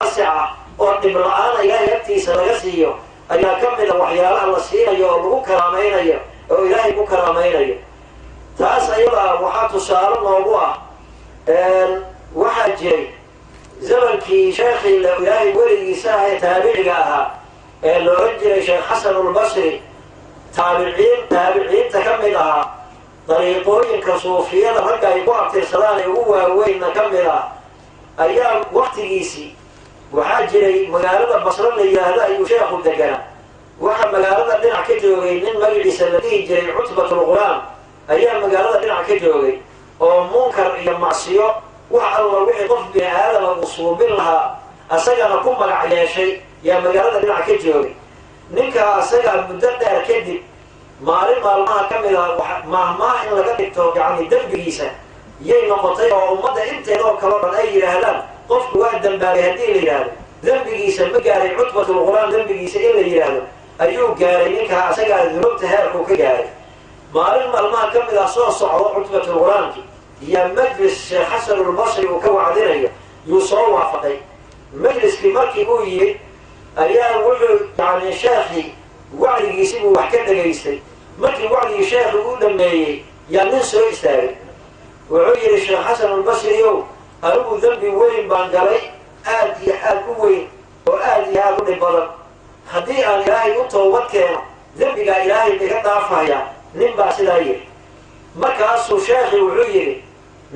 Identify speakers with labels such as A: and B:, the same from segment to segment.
A: واسعة ودبرعان إلهي يبتي سنغسيه أن يكمل وحيالها السيئة يولو كرامين وإلهي مكرامين تاس أيضا وحات سؤال موضوع وحجي زمنكي شيخي إلهي ولي ساهي تابعها اللي رجل شيخ حسن البصري تابعين تكملها طريقوين كصوفية رجع يقع ترسلاني هو وين نكملها أيام وقت جيسي وحاجري مقالة البصر اللي هذا يشيخ الدجال وحن مقالة دين عكجوغي من مجلس الذي جري عتبة الغلام أيام مقالة دين عكجوغي ومنكر يمعصيه وحن الله وحي طف بهذا الوصول لها أسجى نكون مقع شيء يا مقالة دين عكجوغي نكا أسجى المدة كدي مالين مالما كمل مهما إن لقيته يعني دبيسة يي نقطة ومدة أنت لو كلام أي رهلان قف واحد دنبالي هدي اللي هذا دنبيسة مقاري عتبة الغلام دنبيسة اللي هذا أيوه قاري نكا أسجى ذنوب تهاركو كجاري مالين مالما كمل صوص عتبة الغلام يا مجلس حسن البصري وكوعدنا يصور فقي مجلس كماركي بويه أيام وجه يعني شيخي وعلي يسيبه وحكاته جيستي مكي وعلي شيخ يقول لما يعني نسوا يستاهل وعير الشيخ حسن البصري أربو ذنبي وين بانقري آدي وين وآدي هاكل البلد خديئا إلهي وطوبت كينا ذنبي قال إلهي اللي قد عفايا ننبع سلاير مكا أصو شيخي وعيري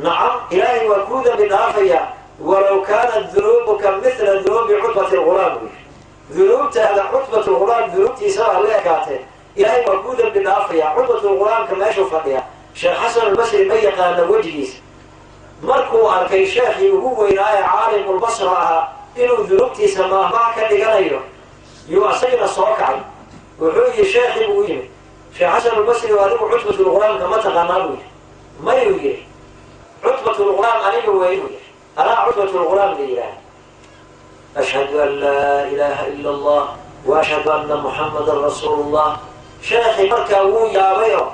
A: نعم إلهي وكودا من عفايا ولو كانت ذنوبك مثل ذنوب عتبة الغلام ذنوب هذا عتبة الغلام ذنوب تساوى الله كاتب إلهي موجودا بالعافية عتبة الغلام كما يشوف فيها شيخ حسن البصري بيق أن وجهيس مركو أركي شيخي وهو إلهي عالم البصرة إنه ذنوب تسمى معك اللي قال يؤسين الصوكعي وحوي شيخي بويني شيخ حسن البصري وهذا عتبة الغلام كما تغنى ما يوجد عتبة الغلام أنا وينوي أنا عتبة الغلام لإلهي أشهد أن لا إله إلا الله وأشهد أن محمد رسول الله شيخي مركا ويا بيو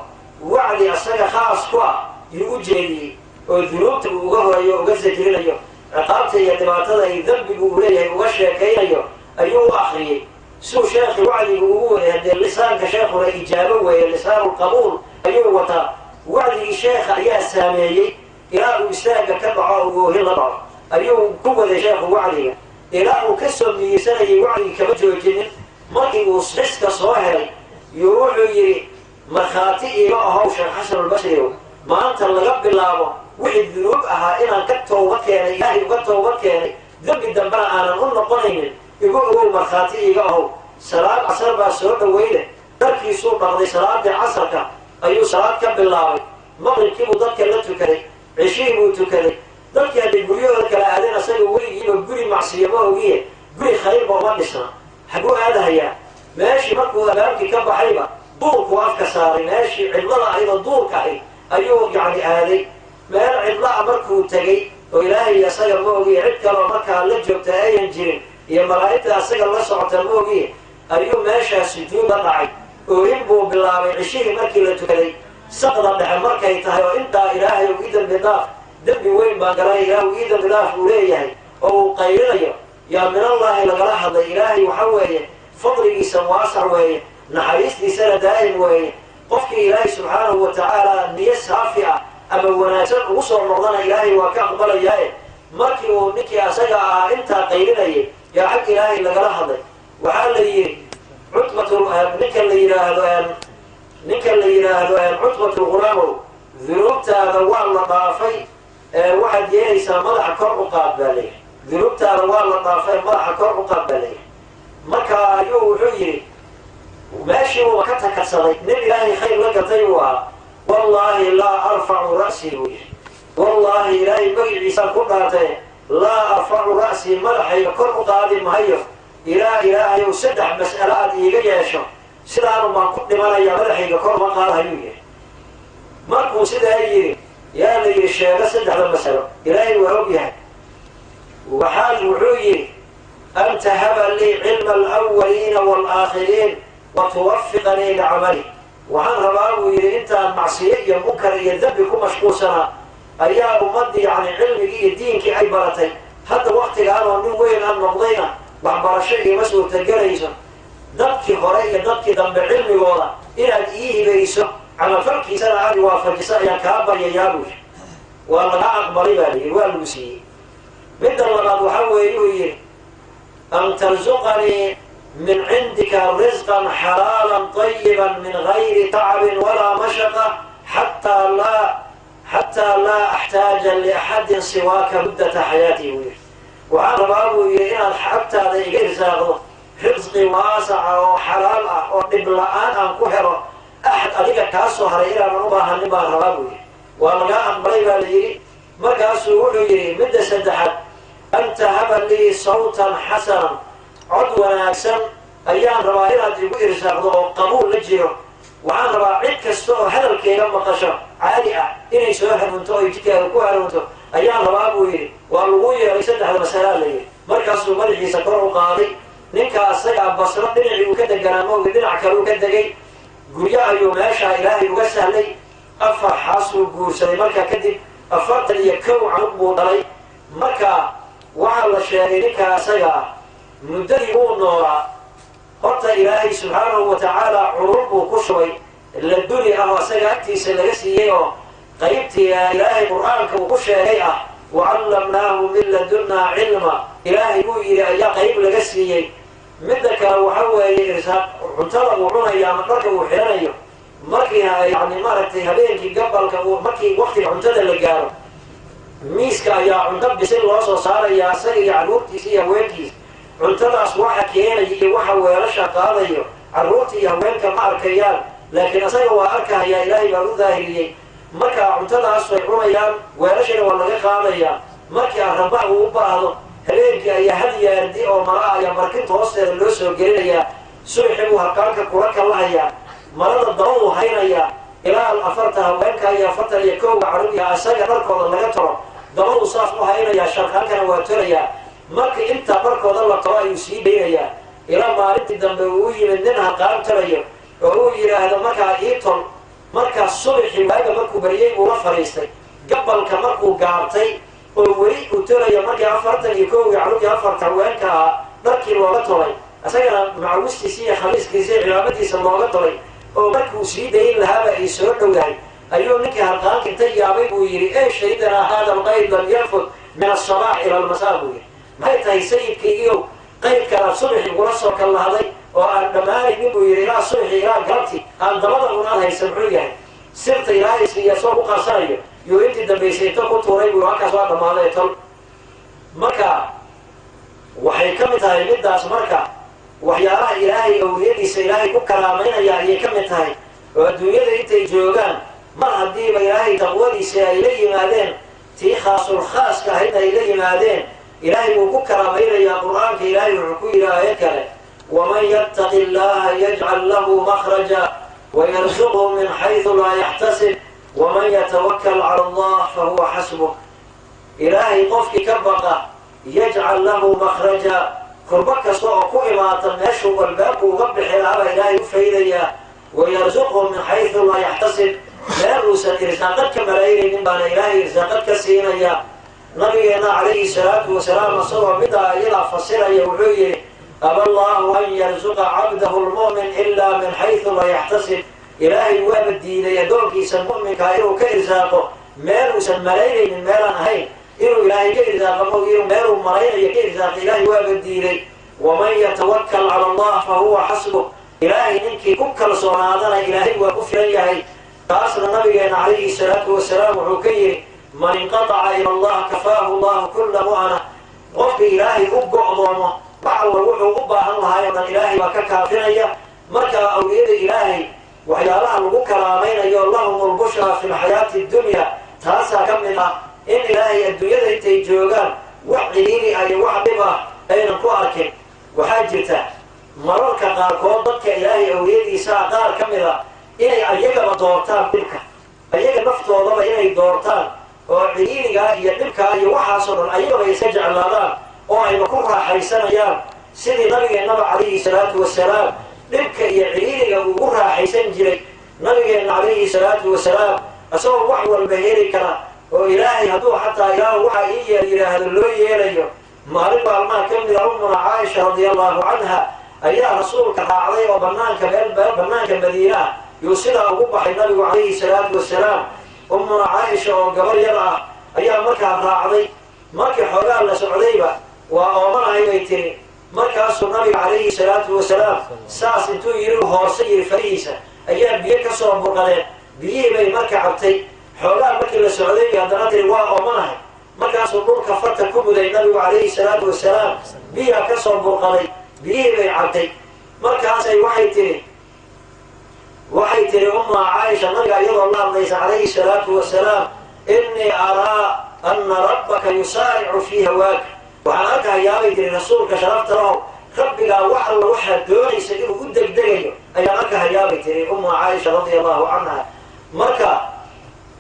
A: وعلي أسرع خاص كوا يوجدي والذنوب تبغاه يوجد جرينا عقابته يتبعتها يذنب يقوليه وشيكين أيوه أخي سو شيخي وعلي يقول هذا اللسان كشيخ الإجابة واللسان القبول أيوه وتا وعلي شيخ يا سامي يا أستاذ كبعه وهلا أيوه كوه شيخ وعلي إلى كسر من سنة وعي كمجهول جنين مركي وصحس كصواهري يروح يري مرخاتي معه شيخ حسن البصري ما أنت لقب الله وحد ذنوب إنا كتوا وكاني إلهي كتوا وكاني ذنب الدنبال أنا قلنا قنين يقول مرخاتي معه صلاة عصر بسرعة ويله تركي صوت بعض صلاة عصرك أيو صلاة كب الله مغرب كيف ضدك لا تكري عشرين وتكري ذلك اللي يقولوا كلا علينا صيغ ولي يقولي معصية ما هو جيه قولي خير ما نسنا حقول هذا هي ماشي مركو أمامك كم حيبة دورك وافك صاري ماشي عضلة أيضا دورك أيوه يعني هذه ما عضلة مركو تجي وإلهي يا صيغ ما هو جيه عدك لو مركها لجب تأين جيرين يا مرايتها صيغ الله صعت ما هو جيه أيوه ماشي سجود ضعي وينبو بالله من عشيه مركي لتكلي سقط بحال مركي تهي وإنت إلهي وإذا بضاف دبي وين ما قرأي له وإذا بلاف وليه أو قيليه يا من الله لقرأ هذا إلهي وحويه فضلي سواسع ويه نحريس لي سنة دائم ويه قفك إلهي سبحانه وتعالى نيس رافعة أما وناسا وصل رمضان إلهي وكأقبل إياه مركي ونكي أسجع أنت قيليه يا حق إلهي لقرأ هذا وحال لي عتبة نكا اللي يراهدوان عتبة الغلام ذنوبتها ذوال لطافي واحد يهيسا ملح كرق قابليه ذنوبتها ذوال لطافي ملح كرق قابليه مكا أيوه حيري وماشي ومكتها كسري من إلهي خير لك طيوها والله لا أرفع رأسي والله إلهي بقي عيسى كرقاتي لا أرفع رأسي ملحي كرق قادم مهيف إلهي وسدح مسألات إيجاشا سلام ما كنت ما يا ملحي كرق قال هيوه مركو سيدا يجري يا لي الشيخ سد على المسألة إلهي وعبيها وحال وعيي أن تهب لي علم الأولين والآخرين وتوفقني لعملي وعن رباوي أنت المعصية منكر يذبكم مشكوسنا أيام مضي عن علمك دينك عبرتي hadda waqtigaan oo nin weyn aan noqdayna waxbarasho igama suurtagelayso dadkii hore iyo dadkii dambe cilmigooda inaad ii hibayso camalfalkiisana aad waafajiso ayaan kaa baryayaa buuyi waa laga aqbalay baa layidhi waa lagu siiyey midda labaad waxaa weeye uu yidhi an tarzuqanii min cindika risqan xalaalan طayiban min gayri tacbin walaa mashaqa xataa laa axtaaja liaxadin siwaaka muddata xayaatii buu yidhi waxaan rabaa buu yidhi inaad xagtaada iga irsaaqdo risqi waasaca oo xalaal ah oo dhib la-aan aan ku helo axad adiga kaa soo haray inaanan u baahanin baan rabaa buu yidhi waa lagaa aqbalay baa la yidhi markaasuu wuxuu yidhi midda saddexaad an tahaba lii sawtan xasanan cod wanaagsan ayaan rabaa inaad igu irsaaqdo oo qabuul la jiro waxaan rabaa cid kasta oo hadalkeega maqasho caadi ah inay soo hanuunto oy jidkaaga ku hanuunto ayaan rabaa buu yidhi waa lagu yeelay saddexda masalaa la yidhi markaasuu madaxiisa kor u qaaday ninka asagaa basro dhinacii uu ka deganaa mawgi dhinac kale uu ka degay guryo ayuu meeshaa ilaahay uga sahlay 4 xaasuu guursaday markaa kadib 41 canug buu dhalay markaa waxaa la sheegay ninka asagaa muddadii uu noolaa horta ilaahay subxaanahu watacaala curur buu ku shubay laduni ah oo asaga agtiisa laga siiyey oo qaybtii ilaahay qur-aanka uu ku sheegay ah wacallamnaahu min ladunnaa cilma ilaahay buu yidhi ayaa qayb laga siiyey midda kale waxa weeye irsaaq cuntada uu cunayo ama dharka uu xiranayo markii yani maaragtay habeenkii gabalka markii waqtiga cuntada la gaaro miiska ayaa cunto bisil loo soo saaraya asaga iyo carruurtiisa iyo haweenkiisa cuntadaas waxa keenaya iyo waxa weelasha qaadayo carruurta iyo haweenka ma arkayaan laakiin asaga waa arkahayaa ilaahay baa u daahiriyey markaa cuntadaas way cunayaan weelashana waa laga qaadayaa markii arrabax uu u baahdo habeenkii ayaa hal yaardi oo mala ayaa markinta hoosteeda loo soo gelinayaa subaxii buu harqaanka kula kallahayaa marada daba uu haynayaa ilaa 4 haweenka iyo 41 carruur asaga dharkooda laga toro dabadu saas u haynayaa sharqaankana waa torayaa markii intaa dharkooda la toro ayuu sii dhaynayaa ilaa maalintii dambe uu yimid nin harqaan torayo oo uu yidhaahdo markaa ii tol markaas subaxii waaga markuu baryey buu la fadhiistay gabalka markuu gaabtay oo weli uu tolayo markii 41 carruur iyo 4 haweenka ahaa dharkii looga tolay asagana macawistiisa iyo khamiiskiisa iyo cimaamadiisa looga tolay oo markuu sii dayin lahaaba ay soo dhowdahay ayuu ninkii harqaanka inta yaabay buu yidhi ee shaydanaa haada alqayd lam yarfud min asabaax ila almasaa buu yidhi maxay tahay sayidkaygiiow qaydkanaad subaxii kula soo kallahday oo aan dhammaanaynin buu yidhi ilaa subaxii ilaa galabti aan dabada unaad haysa muxuu yahay sirta ilaahay siiya soo ku qarsanayo iyo intii dambaysay inta ku tuuray buu halkaas waa dhammaaday tol marka waxay ka mid tahay middaas marka waxyaalaha ilaahay awliyadiisa ilaahay ku karaamaynaya ayay ka mid tahay oo adduunyada intay joogaan mar haddiiba ilaahay taqwadiisa ay la yimaadeen tii khaasul khaaska ahayd ay la yimaadeen ilaahay wuu ku karaamaynayaa qur-aanka ilaahay wuxuu ku yidhi aayad kale waman yattaqi llaha yajcal lahu makhraja wayarzuqhu min xaysu laa yaxtasib waman yatawakkal cala allah fahuwa xasbuh ilaahay qofkii ka baqa yajcal lahu makhraja kurba kasta oo ku imaata meeshuu albaabku uga bixi lahaabaa ilaahay u faydayaa wayarzuqhu min xaysu laa yaxtasib meel uusan irsaaqad ka malaynaynin baana ilaahay irsaaqad ka siinaya nabigeena calayhi salaatu wasalaam asagoo middaa iyadaa fasiraya wuxuu yidhi aba allahu an yarzuqa cabdahu lmu'min ilaa min xaysu laa yaxtasib ilaahay waaba diiday addoonkiisa mu'minkaa inuu ka irsaaqo meel uusan malaynaynin meelaan ahayn inuu ilaahay ka irsaaqo mogiinu meeluu malaynayo ka irsaaqo ilaahay waaba diiday waman yatawakkal cala allah fahuwa xasbuh ilaahay ninkii ku kalsoonaadana ilaahay waa ku filan yahay taasna nabigeena calayhi salaatu wasalaam wuxuu ka yidhi man inqataca ila allah kafaahu allahu kulla mu'ana qofka ilaahay u go'doomo wax alla wuxuu u baahan lahaay o dhan ilaahay baa ka kaafinaya markaa awliyada ilaahay waxyaalaha lagu karaamaynayo lahum lbushraa fi lxayaati dunya taasaa ka mid ah in ilaahay adduunyada intay joogaan wax ciliili ah iyo wax dhib ah aynan ku arkin waxaa jirta mararka qaarkood dadka ilaahay awliyadiisaa qaar ka mid a inay ayagaba doortaan dhibka ayaga naftoodaba inay doortaan oo ciliiligaa iyo dhibkaa iyo waxaasoo dhan ayagaba iska jeclaadaan oo ayba ku raaxaysanayaan sidii nabigeennaba calayhi salaatu wasalaam dhibka iyo ciliiliga uu ugu raaxaysan jiray nabigeenna calayhi salaatu wasalaam isagoo wax walba heli kara oo ilaahay hadduu xataa ilaahu waxaa ii yidhaahdo loo yeelayo maalin maalmaha ka mida ummuna caaisha radiallahu canha ayaa rasuulka raacday oo banaanka madiina yuu sidaa ugu baxay nabigu calayhi salaatu wasalaam. ummuna caaisha oo gabar yar ah ayaa markaa raacday. markii xoogaa la socdayba waa oomanahay bay tiri. markaasuu nabiga calayhi salaatu wasalaam saas intuu yiri hoose yiri farihiisa ayaa biyo ka soo burqadeen. biyihii bay marka cabtay. xoogaa markii la socday haddana tiri waa oomanahay. markaasuu dhulka farta ku muday nabigu calayhi salaatu wasalaam. biyaa ka soo burqaday. biyihii bay cabtay. markaasay waxay tiri ummuna caaisha nabiga iyadoo la hadlaysa calayhi salaatu wasalaam innii araa anna rabbaka yusaaricu fii hawaak. waxaan arkahayaabay tiri rasuulka sharafta lahow rabbigaa wax alla waxaad doonaysa inuu u degdegayo ayaan arkahayaabay tiri ummuna caaisha radiallahu canha. marka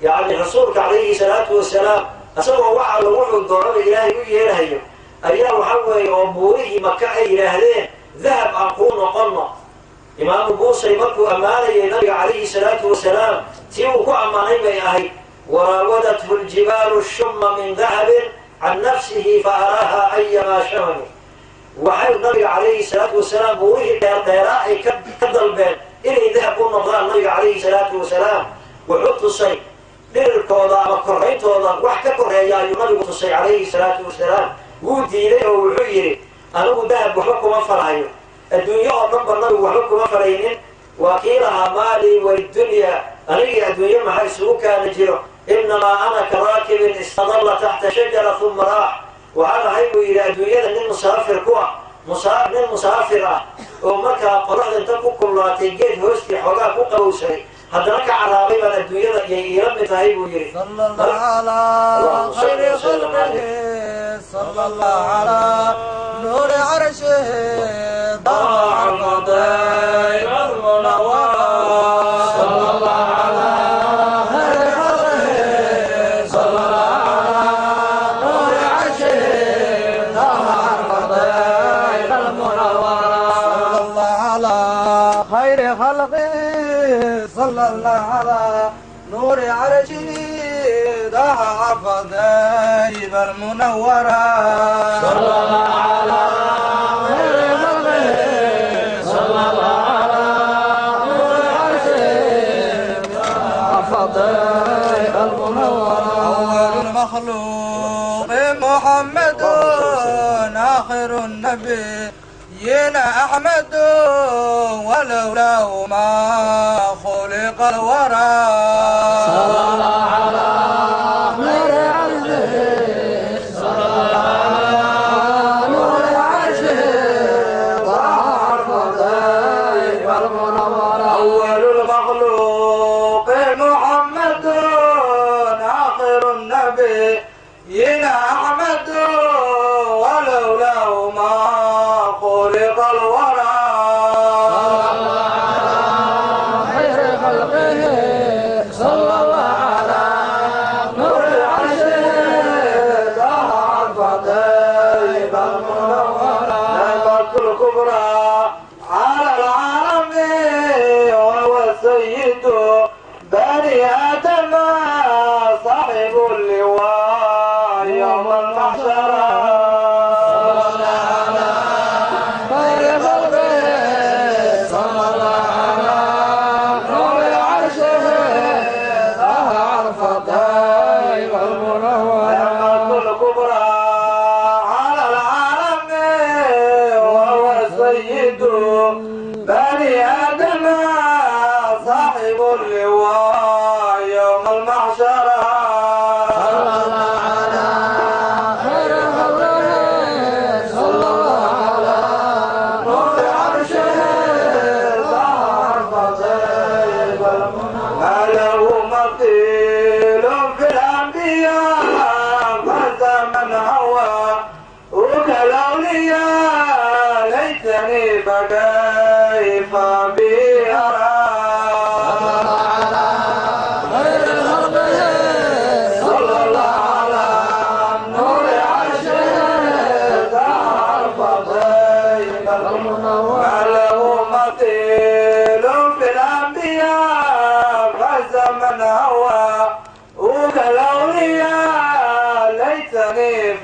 A: yacni rasuulka calayhi salaatu wasalaam asagoo wax alla wuxuu doonada ilaahay u yeelahayo ayaa waxa weeye oo buurihii maka ay yidhaahdeen dahab aan kuu noqonno. imaamu buusay markuu ammaanayay nabiga calayhi salaatu wasalaam tii uu ku ammaanay bay ahayd waraawadathu ljibaalu shumma min dahabin can nafsihi fa araaha ayamaa shamani. waxay nabiga calayhi salaatu wasalaam buurihii dheerdheeraa ay ka dalbeen inay dahab u noqdaan nabiga calayhi salaatu wasalaam. wuxuu tusay dhirirkooda ama korrayntooda wax ka korreeya ayuu nabigu tusay calayhi salaatu wasalaam. wuu diiday oo wuxuu yidhi anigu dahab waxba kuma falahayo. adduunyo oo dhanba nabigu waxba kuma falaynin. waa kii lahaa maalii waldunya anigii adduunyo maxaa isugu kaana jiro inamaa ana karaakibin istadalla taxta shajara uma raax. waxaan ahay buu yidhi adduunyada nin musaafir ku ah nin musaafir ah oo markaa qoraxda inta ku kullaatay geed hoostii xoogaa ku qabowsaday haddana ka caraabay baan adduunyada iyay iila mid tahay buu yidhi.
B: صلى الله على نور عرشه ضاع الفضيل المنور صلى الله على خير خلقه صلى الله على نور عرشه ضاع الفضيل المنور صلى الله على خير خلقه صلى الله على نور عرشه ضاع فضائب المنورة صلى الله على خير خلقه صلى الله على نور عرشه ضاع فضائب المنورة أول المخلوق محمد آخر النبيين أحمد ولولاه ما خلق الورى صلى الله على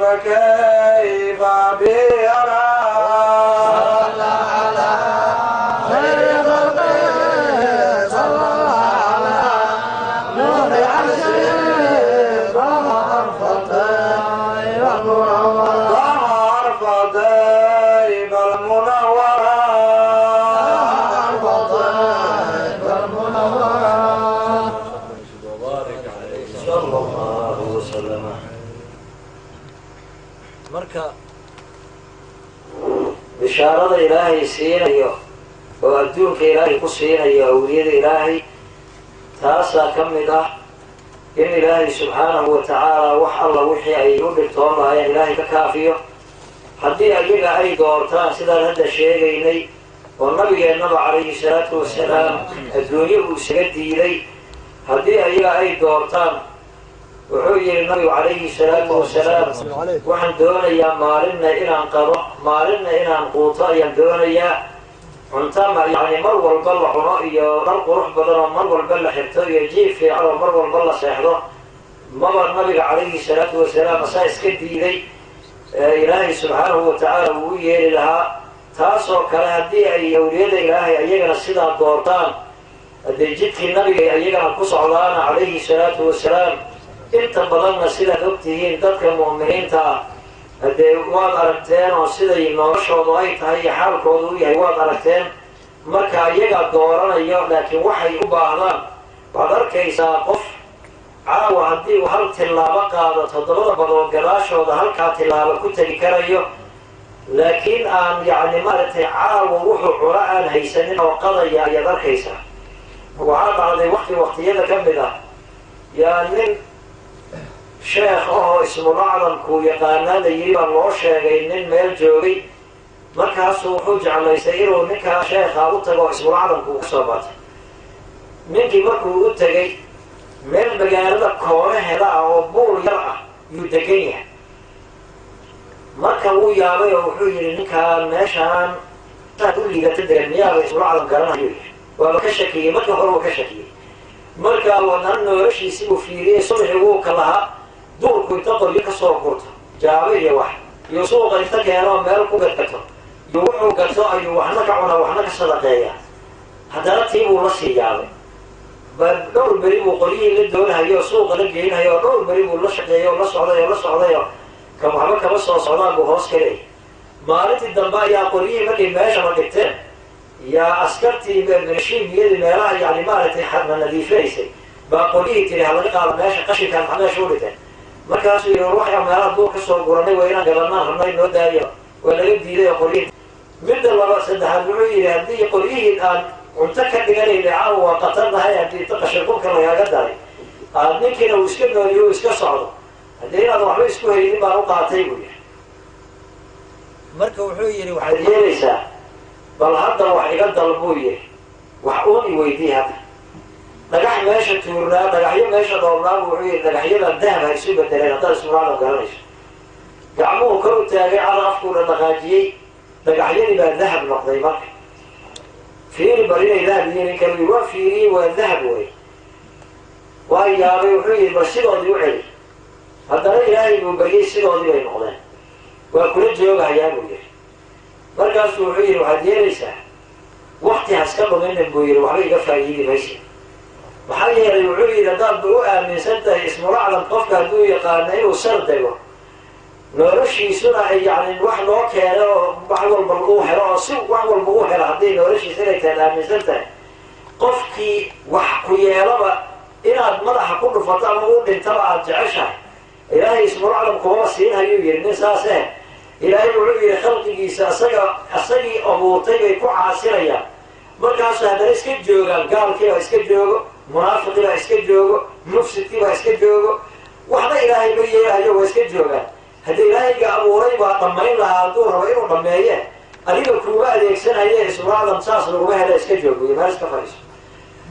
B: فكيف
A: والمنورة صلى الله وسلم. marka bishaarada ilaahay siinayo oo adduunka ilaahay ku siinayo awliyada ilaahay taasaa ka mid ah in ilaahay subxaanahu wa tacaala wax alla wixii ay u dhibtoon lahaayeen ilaahay ka kaafiyo. haddii ayaga ay doortaan sidaan hadda sheegaynay oo nabigeennaba calayhi salaatu wasalaam adduunye uu isaga diiday, haddii ayaga ay doortaan wuxuu yidhi nabigu calayhi salaatu wasalaam waxaan doonayaa maalinna inaan qabo maalinna inaan quuto ayaan doonayaa. cuntama yacni mar walba la cuno iyo dhar qurux badan oo mar walba la xirto iyo jiif fiican oo mar walba la seexdo maba nabiga calayhi salaatu wasalaam asaa iska diiday. ilaahay subxaanahu wa tacaala wuu u yeeli lahaa. taasoo kale haddii ay awliyada ilaahay ayagana sidaa doortaan haddee jidkii nabiga ayagana ku socdaana calayhi salaatu wasalaam inta badanna sidaad ogtihiin dadka mu'miniinta ah haddee waad aragteen oo siday noloshoodu ay tahay iyo xaalkoodu u yahay waad aragteen. marka iyagaa dooranayo laakiin waxay u baahdaan waad arkaysaa qof caawa haddii uu hal tillaabo qaado 7 badood gadaashooda halkaa tillaabo ku tegi karayo, laakiin aan yacni maaragtay caawa wuxuu cuno aan haysanin oo qadaya ayaad arkaysaa. waxaa dhacday waqtiyada ka mid ah yaa nin sheekh ahoo ismulacdamkuu yaqaanaa la yidhi baa loo sheegay nin meel joogay. markaasuu wuxuu jeclaystay inuu ninkaa sheekha u tago ismulacdamkuu ka soo batay. ninkii markuu u tegey meel magaalada koonaheeda ah oo buul yar ah yuu degan yahay. marka wuu yaabay oo wuxuu yidhi ninkaan meeshaan saad u liigata degan miyaaba ismulacdam garanayo yidhi. waaba ka shakiyey markii hore wuu ka shakiyey. markaa wadan noloshiisii uu fiiriyey subaxii wuu ka lahaa duurku inta qoryo ka soo gurto jaabo iyo wax iyo suuqa inta keenoo meel ku gadgato iyo wuxuu gato ayuu waxna ka cunaa waxna ka sadaqeeyaa. haddana tii buu la sii yaabay. dhowr beri buu qolyihii la doonahayo oo suuqa la geynahayo oo dhowr beri buu la shaqeeyo oo la socdayo kan waxba kama soo socdaan buu hoos ka leeyay. maalintii dambe ayaa qolyihii markay meeshaba dhigteen yaa askartii milishiibiyadii meelaha yacni maaragtay xadna nadiifinaysay baa qolyihii tiri halaga qaado meesha qashinkaan maxa meesha u dhigteen. markaasuu yidhi waxaa meelaha duur ka soo guranay waa inaan gabanaan rabnay noo daayo waa laga diiday oo qolyihii. midda saddexaad wuxuu yidhi haddii qolyihii aan cunto ka dhiganayna caawa waa qatarnahay haddii inta qashinqubka lagaaga daray aad ninkiina uu iska nooliyo uu iska socdo haddii inaad waxba isku haynin baan u qaatay buu yidhi. marka wuxuu yidhi waxaad yeelaysaa bal hadda wax iga dal buu yidhi wax uun i weydii hadda. dhagax meesha tuurnaa dhagaxyo meesha dhoobnaa buu wuxuu yidhi dhagaxyada dahab ha isu bedeleen haddaad ismulacdam garanayso. gacmuhu kor u taagay cada afkuuna dhaqaajiyey dhagaxyadii baa dahab noqday. marka fiiri bal inay dahab yihiin in kale waa fiiriyey waa dahab wey. waa yaabay wuxuu yidhi bal sidoodii u celi. haddana ilaahay buu baryey sidoodii bay noqdeen. waa kula joogahayaa buu yidhi. markaasuu wuxuu yidhi waxaad yeelaysaa wakti haska dhuminin buu yidhi waxba iga faa'iidi maysa. maxaa yeelay wuxuu yidhi haddaadba u aaminsan tahay ismulacdam qofka hadduu yaqaano inuu sar dego noloshiisuna ay yacni wax loo keeno oo wax walba uu helo oo si wax walba u helo haddii noloshiisa inay tahay aaminsan tahay qofkii wax ku yeelaba inaad madaxa ku dhufato ama u dhintaba aada jeceshahay ilaahay ismulacdam kumaba siinhayuu yidhi nin saas ilaahay wuxuu yidhi khalqigiisa asagii abuurtay bay ku caasirayaan. markaasu haddana iska joogaan gaalkiibaa iska joogo munaafiqiibaa iska joogo mufsidkiibaa iska joogo waxba ilaahay ma yeelahayo waa iska joogaan. haddii ilaahayga abuuray baa dhammayn lahaa hadduu rabo inuu dhammeeye adiga kuuma adeegsanaye ismulacdam saas laguma hela iska joogo iyo meel iska fadhiiso.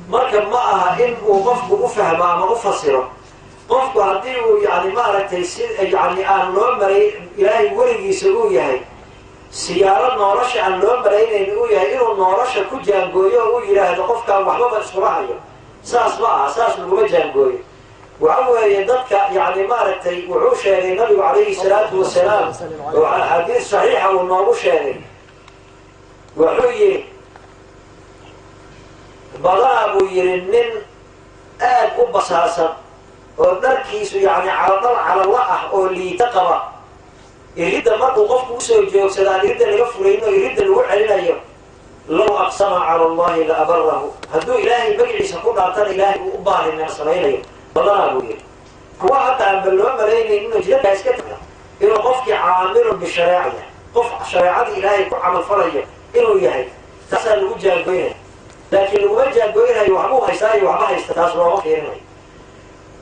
A: marka ma aha in uu qofku u fahmo ama u fasiro. qofku haddii uu yani maaragtay si yani aan loo marayn ilaahay weligiisa uu yahay siyaalo nolosha aan loo maraynayn uu yahay inuu nolosha ku jaangooyo oo u yidhaahdo qofkaan waxbaba iskuma hayo saas ma aha. saas laguma jaangooyo. waxa weeye dadka yani maaragtay wuxuu sheegay nabigu calayhi salaatu wasalaam oo axaadiis saxiixa uu noogu sheegay wuxuu yidhi badanaa buu yidhi nin aad u basaasan oo dharkiisu yani caladal calalla ah oo liita qaba إريد مرضو قفك وسوجوك سدان إريد لغفرين وإريد الوعلين أيوه لو أقسم على الله لأبره هدو إلهي بقعي سكون عطان إلهي وأباه من الصلاحين والله أقول هو حتى عن بلوان ملايين إنه جدا يسكتنا إنه قفك عامل بالشريعة قف شريعة إلهي عمل فرجة إنه يهي تسأل وجه البينة لكن وجه البينة يوحموها يساي وحماها يستتاسروا وخيرنا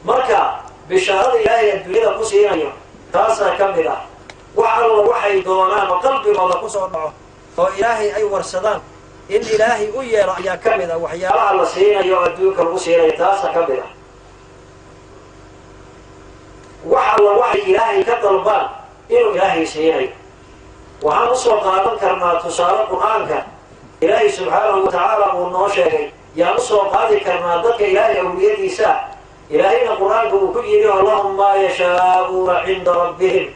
A: مركا بشارة إلهي الدنيا قصيرا يوم تاسا كملا وحر وحي دونان وقلبي والله قصوا معه وإلهي أي ورسدان إن إلهي أي رأيا كملا وحيا على سينا يؤدوك القصيرا تاسا كملا وحر وحي إلهي كطلبان إنه إلهي سينا وحن نصر قادم كرنا تصال قرآنك إلهي سبحانه وتعالى والنوشة يا نصر قادم كرنا ضدك إلهي أوليدي ساء إلهينا قرآنك وكجري اللهم ما يشاءون عند ربهم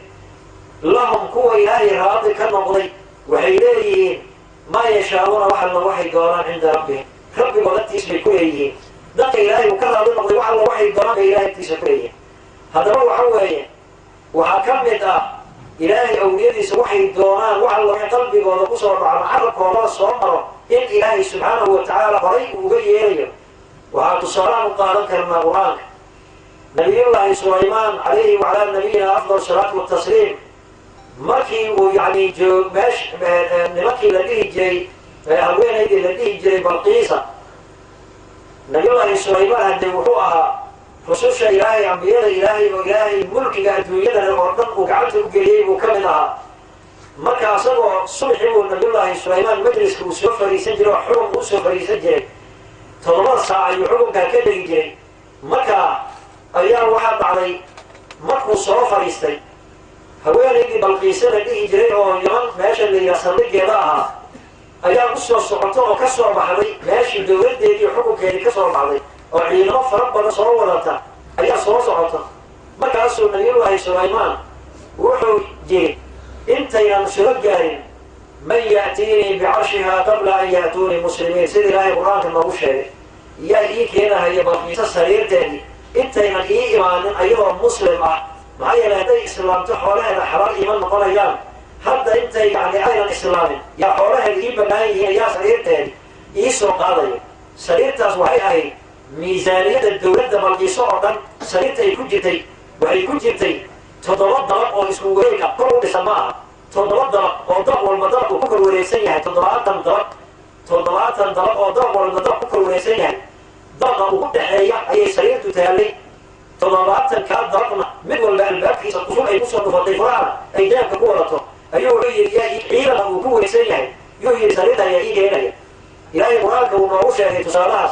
A: لهم كوى إلهي راضي كالنقضي وحيليه ما يشاءون وحل وحي دوران عند ربهم ربي قلت اسمي كويه ضدك إلهي وكرر بالنقضي وحل وحي دوران إلهي تسكويه هذا هو حويه وحكمت إلهي أوليدي سوحي دوران وحل وحي قلبي وضبصر مع عرق وراء صمره إن إلهي سبحانه وتعالى قريب وقيه وهتصران قال كرنا قرآن نبي الله سليمان عليه وعلى نبينا أفضل الصلاة والتسليم مركي ويعني جو ماش نمكي لديه جاي هلوين هيدي لديه جاي بلقيسة نبي الله سليمان هدي وحوها خصوصا إلهي عمبيانا إلهي وإلهي ملكي قادوينا للأردن وقعدت القريب وكملها مركا أصبح صبحي ونبي الله سليمان مجلس وسوفر يسجل وحرم وسوفر يسجل تضمر ساعة يحكمك كده يجري مكا أيام واحد علي مكو صوفر يستي هوين يجي بالقيسة دي يجري ويوم ماشي اللي يصلي جلاها أيام قصة الصعوطة وكسر بحري ماشي دورد يجي حكم كده كسر بحري وعينه فربنا صورته أيام صعوطة مكا أسر نبي الله سليمان وحو جي انت يا مسلم جارين من يأتيني بعرشها قبل أن يأتوني مسلمين سيدي لا يقرأ كما هو شيء يا إيك هنا هي بقية السرير تاني انت من إيمان أيها مسلم معايا لهذا إسلام تحولها لحرار إيمان مطلعيان حتى انت يعني أين الإسلام يا حولها الإيمان هي يا سرير تاني إيسو قاضي سرير تصوحي أي ميزانية الدولة بلقي صعدا سرير تيكون جتي وحيكون جتي تضرب ويسكو غيرك كل بسماها تضرب وضرب والمضرب وكل وليسيها تضربات ضرب وضرب والمضرب وكل وليسيها ضرب وقد حياة أي سرير تتالي تضربات كان ضربنا من والباب في سقفون أي مصر نفضيفها أي دام كقولته أيوه يا وكل وليسيها يوهي سريرها يا إيجي هنا إلهي قرآنك ومعوشة تصالحس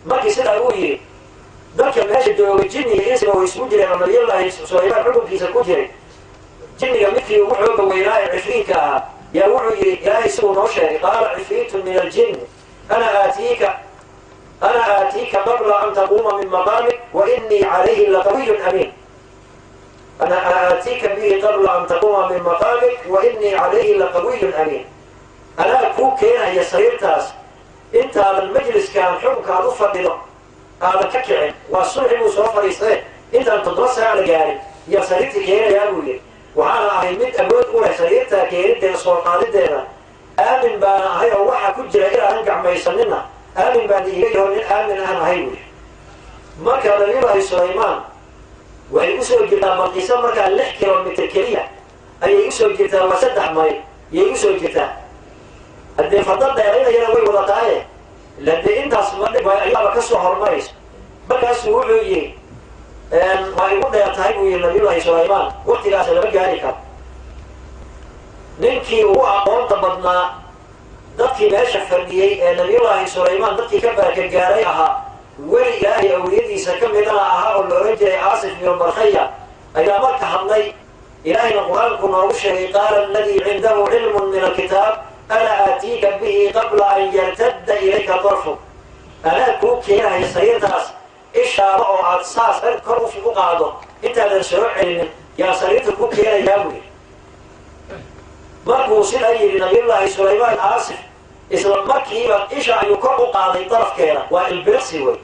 A: ما كيسر أروي ذلك ماشي دو الجني اسمه ويسمو جري من نبي الله سليمان حكم في سكو جري جني مثلي وحوك ويلاي عفريت يا وحي يا اسمه نوشة قال عفريت من الجن أنا آتيك قبل أن تقوم من مقامك وإني عليه لقوي أمين أنا آتيك به قبل أن تقوم من مقامك وإني عليه لقوي أمين أنا كوك هنا يا سريرتاس أنت على المجلس كان حكمك أضفر بضع هذا ككعن والصلح مصرفر يسرين انت ان تدرسها على جاري يا سريرتي كينا يا ابوي وحانا اهمت ابوت اولى سريرتها كينا دي صور قادتنا امن بانا هيا وحا كجرا الى انقع ما يسننا امن بانا ايجيه من امن انا هيوي ما كان نبي الله سليمان وحي يسوي جدا ملقيسا ما كان لحكي ومتر كليا اي يسوي جدا وسدح ماي يسوي جدا الدين فضل دائرين ينوي وضطايه لدي انت اصمدك ويأيابا كسو هرميس بكاسو وحوي ما يقول يا تهيبوي النبي الله سليمان وقت لا سلبك هاريكا ننكي هو أقوان تبضنا ضدكي باشا فرديي النبي الله سليمان ضدكي كبارك الجاريها والإلهي أوليدي سكم لنا أها والرجل آسف من البرخية أيها مرك حضني إلهي القرآن كنا وشهي قال الذي عنده علم من الكتاب أنا آتيك به قبل أن يرتد إليك طرفك أنا كوك هنا هي سيرتاس إشارة أو عدساس أذكروا في قاعدة أنت هذا الشروع علم يا سيرت كوك هنا ياوي مركو وصل أي لنبي الله سليمان آسف إسلام مكي إشارة يكروا قاعدة طرف كينا والبرسي وي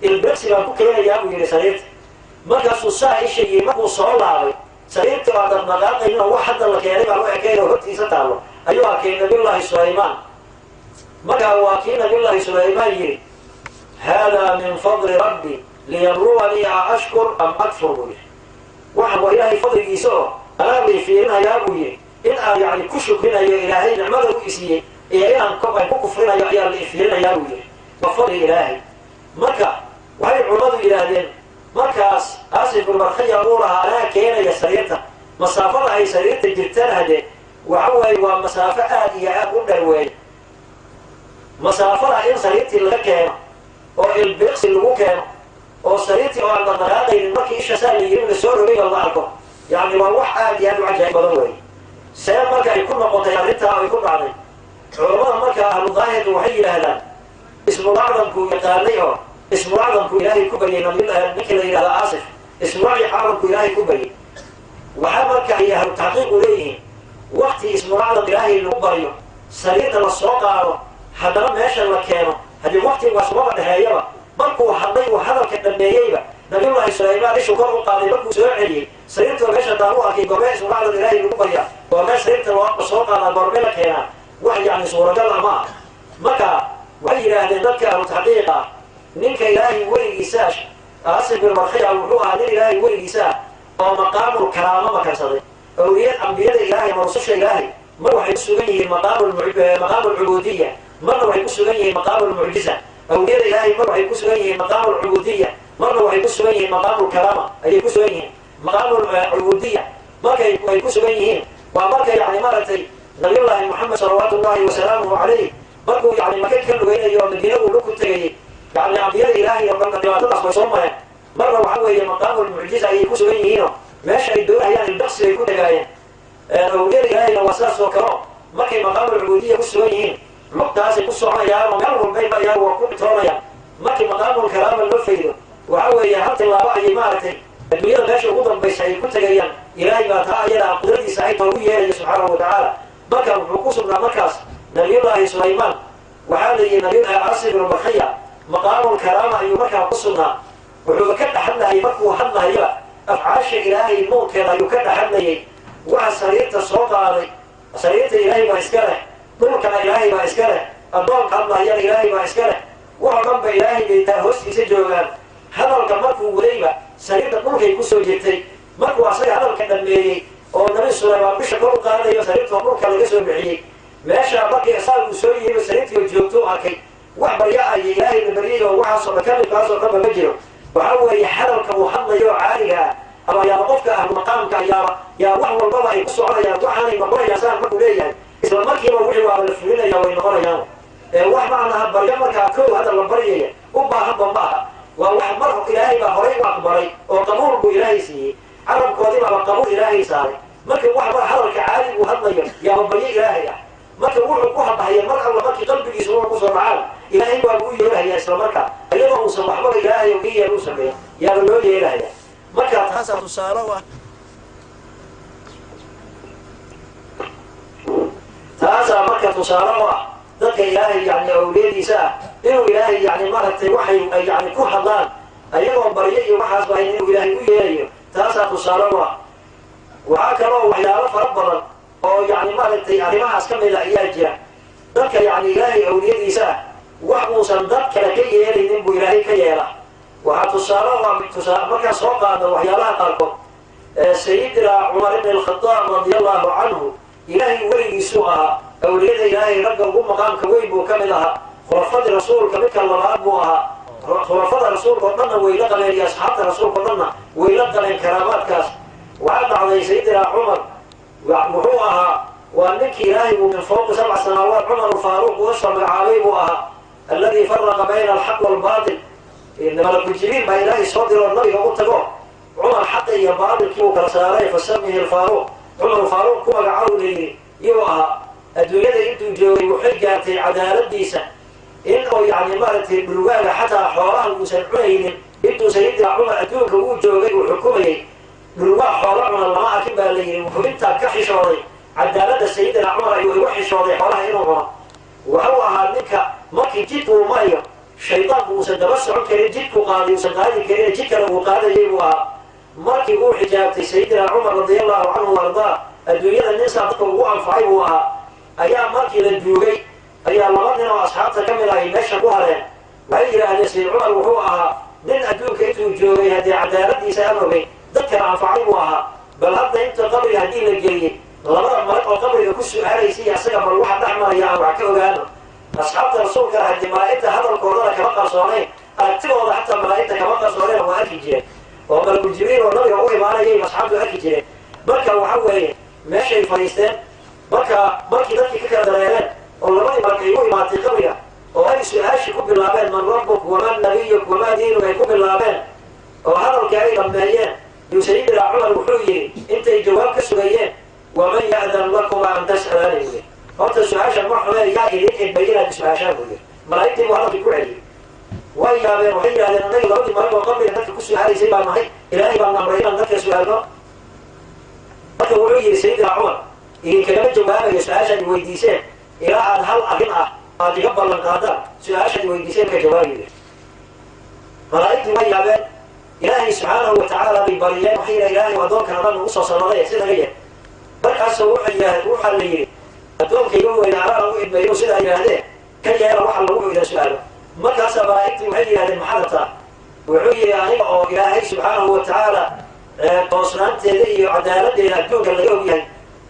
A: البرسي ما كوك هنا ياوي لسيرت مركو سوسا إشي مكو صعود علي sariirtii waa dhaqdhaqaaqayna wax hadda la keenay baa u ekayna hortiisa taallo ayuu arkay nabiyullaahi sulaymaan markaa waa kii nabiyullaahi sulaymaan yidhi haadaa min fadli rabbi liyabluwanii a ashkur am akfur buu yidhi waxan waa ilaahay fadligiisa oo anaa bay fiirinayaa buu yidhi in aan yacni ku shukrinayo ilaahay nicmada u isiiyey iyo inaan ku kufrinayo ayaa la ifiirinayaa buu yidhi waa fadli ilaahay marka waxay culammadu yidhaahdeen markaas aasif bin barkhaya uu lahaa anaa keenaya sariirta masaafada ay sariirta jirtana hadee waxa weeye waa masaafo aad iyo aad u dheer weeye masaafada in sariirtii laga keeno oo ilbiqsi lagu keeno oo sariirtii oo aan dhaqdhaqaaqaynin markii isha saa la yiri la soo rogay la arko yacni waa wax aad iyo aad u cajaa'ib badan weeye see marka ay ku noqotay arrintaa ay ku dhacday culammada marka ahlu daahirka waxay yidhaahdaan ismul acdamku yaqaanay oo ismul acdamku ilaahay ku baryay ninkii la yidhahda aasif ismul acdamku ilaahay ku baryay waxaa marka ay ahlu taxqiiqu leeyihiin wakti ismul acdam ilaahay lagu baryo sariirta la soo qaado haddana meesha la keeno haddii waktigaas maba dhexeeyaba markuu hadlay uu hadalka dhameeyeyba nabiyullaahi sulaymaan ishuu kor u qaaday markuu soo celiyey sariirtoo meesha daan u arkay goormee ismul acdam ilaahay lagu baryaa goormee sariirta loo soo qaadaa goormee la keenaa wax yacni suuragal ama ah marka waxay yidhaahdeen dadka ahlu taxqiiqa ninka ilaahay weligiisa aasif bin barkhaya wuxuu ahaa nin ilaahay weligiisa oo maqaamul karaamo makansaday awliyad ambiyada ilaahay ama rususha ilaahay mar waxay ku sugan yihiin maqaamul cubuudiya marna waxay ku sugan yihiin maqaamul mucjiza awliyada ilaahay mar waxay ku sugan yihiin maqaamul cubuudiya marna waxay ku sugan yihiin maqaamul karaama ayay ku sugan yihiin maqaamul cubuudiya markay ay ku sugan yihiin waa marka yacni maaragtay nabiyullaahi moxamed salawaatu ullaahi wasalaamuhu calayh markuu yacni maka ka lugaynayo oo madiina uu laku tegayey yacni ambiyada ilaahay oo dhanka dhibaatadaas way soo mareen marna waxa weeye maqaamul mucjiza ayay ku sugan yihiinoo meesha ay doonayaan ilbaqsi bay ku tegaayeen awliyada ilaahayna waa sidaas oo kaleo markay maqaamul cubuudiya ku sugan yihiin lugtaasay ku soconayaan oo meel walbay marayaan waa ku dhitoonayaan markii maqaamul karaama loo faydo waxa weeye hal tilaabo ayay maaragtay adduunyada meesha ugu dambaysa ay ku tegayaan ilaahay baa taa ayada qudradiisa ay toogu yeelaya subxaanahu watacaala marka wuxuu ku sugnaa markaas nabiyullaahi sulaymaan waxaa la yidhi aasif bin barkhaya maqaamul karaama ayuu markaa ku sugnaa wuxuuba ka dhaxadlayay markuu hadlahayaba afcaasha ilaahay nuurkeeda ayuu ka dhaxadlayay waxa sariirta soo qaaday sariirta ilaahay baa iska leh dhulkana ilaahay baa iska leh addoonka hadlahayana ilaahay baa iska leh waxoo dhan ba ilaahay bay taa hoostiisa joogaan hadalka markuu wadayba sariirta dhulkay kusoo jirtay markuu asaga hadalka dhameeyey oo nabi sulaymaan bisha kor u qaadayo sariirtoo dhulka laga soo bixiyey meesha markii isaal uu soo yiyeyba sariirtii joogto u arkay wax barya aya ilaahayna baryay oo waxaasoo dhan kamidkaasoo dhanba ma jiro waxaa weeye hadalka uu hadlayo oo caadiga ah ama yaaba qofka ahlu maqaamka yaa wax walbaba ay ku soconayaan waxaanay noqonayaan saan markuu leeyahay isla markiiba wixii waaba la fulinaya way noqonayaan wax macnaha baryo markaa kow hadda la baryaya u baahanba ma aha waa wax mar ilaahay baa horay u aqbalay oo qabuul buu ilaahay siiyey carabkoodii baaba qabuul ilaahay saaray marka wax mar hadalka caadi uu hadlayo yaaba baryo ilaahay ah marka wuxuu ku hadlahaya mar alla markii qalbigiisa wuxuu kusoo dhacaan ilaahay baa lagu yeelahaya isla markaa iyadoo uusan waxbaba ilaahay oo ii yeel u sameeya yaaba loo yeelahaya marka taasaa tusaale u ah taasaa marka tusaale u ah dadka ilaahay yani awliyadiisa ah inuu ilaahay yani maaragtay waxay yani ku hadlaan ayagoo baryo iyo waxaas ba inuu ilaahay u yeelayo taasaa tusaale u ah waxaa kaloo waxyaalo fara badan oo yani maaragtay arrimahaas ka mida ayaa jira dadka yani ilaahay awliyadiisa ah wax uusan dad kale ka yeelaynin buu ilaahay ka yeela waxaa tusaale markaa soo qaada waxyaalaha qaarkood sayidina cumar ibn alkhadaab radiallahu canhu ilaahay weligiisuu ahaa awliyada ilaahay ragga ugu maqaamka weyn buu ka mid ahaa khulafadii rasuulka midka labaad buu ahaa khulafada rasuulka oo dhanna way la qabeen iyo asxaabta rasuulka o dhanna way la qabeen karaamaadkaas waxaa dhacday sayidina cumar wuxuu ahaa waa ninkii ilaahay buu min fawqi 7 sanaawaat cumar faaruuq uga soo magacaabay buu ahaa alladii faraqa bayna alxaq waalbaatil malaku jibriil baa ilaahay soo diroo nabiga u tago cumar xaqa iyo baatilkii uu kala saaray fasamihi alfaaruuq cumar faaruuq ku magacaw layidhi iyuu ahaa adduunyada intuu joogay waxay gaartay cadaaladiisa in oo yani maaragtay dhulwaaga xataa xoolaha uusan cunaynin intuu sayidina cumar adduunka uu joogay uu xukumayay dhulwaa xoola cuna lama arkin baa layidhi wuxuu intaa ka xishooday cadaalada sayidina cumar ayuu igu xishooday xoolaha inuu cuno wuxuu ahaa ninka markii jidka uu marayo shaydaanku uusan daba socon karin jidku qaaday uusan qaadi karin jid kale uu qaadayay buu ahaa markii uu xijaabtay sayidina cumar radiallahu canhu ardaa adduunyada nin saa dadka ugu anfacay buu ahaa ayaa markii la duugay ayaa laba nin oo asxaabta ka mid ahay meesha ku hareen waxay yidhaahdeen sayid cumar wuxuu ahaa nin adduunka intuu joogay haddii cadaaladiisa aan ogay dadkana anfacay buu ahaa bal hadda inta qabriga haddii la geliyey labada marag oo qabriga ku su-aalaysay asaga bal waxa dhex maraya aan wax ka ogaano asxaabta rasuulka haddii malaa'igta hadalkoodana kama qarsoonayn aragtidooda xataa malaa'igta kama qarsooneen waa arki jireen oo malakul jibriil oo nabiga u imaanayay asxaabtu arki jireen marka waxa weeye meeshay fadhiisteen markii dadkii ka kala dareereen oo labadii markay u imaatay qabriga oo ay su-aashii ku bilaabeen man rabbuk waman nabiyuk wamaa diinuk ay ku bilaabeen oo hadalkii ay dhammeeyeen yuu sayidina cumar wuxuu yidhi intay jawaab ka sugayeen waman ya'dan lakuma an tas'alani buu yidhi horta su-aashan ma xumeen yaa idin idbay inaad su-aashaan buu yidhi malaa'igtii buu hadalkii ku celiyey way yaabeen waxay yidhahdeen annaga labadii marag oo qabriga dadka ku su-aalaysay baan nahay ilaahay baan amray inaan dadka su-aalno marka wuxuu yidhi sayidina cumar idinkagama jawaabayo su-aashaad i weydiiseen ilaa aad hal arrin ah aad iga ballan qaadaan su-aashaad i weydiiseen ka jawaabiyo malaa'igtii way yaabeen ilaahay subxaanahu watacaala bay bariyeen waxay yidhaha ilaahay addoonkan dhan ugu soo salladay si naga yeh markaasoo waxaa la yidhi addoonkayga weyne anaa ugu idmeeyo sidaa yidhaahdeen ka yeela waxa lagu idan su-aalo markaasaa malaa'igtii waxay yidhahdeen maxaa rabtaa wuxuu yidhi aniga oo ilaahay subxaanahu watacaala toosnaanteeda iyo cadaaladdeeda adduunka laga ogyahay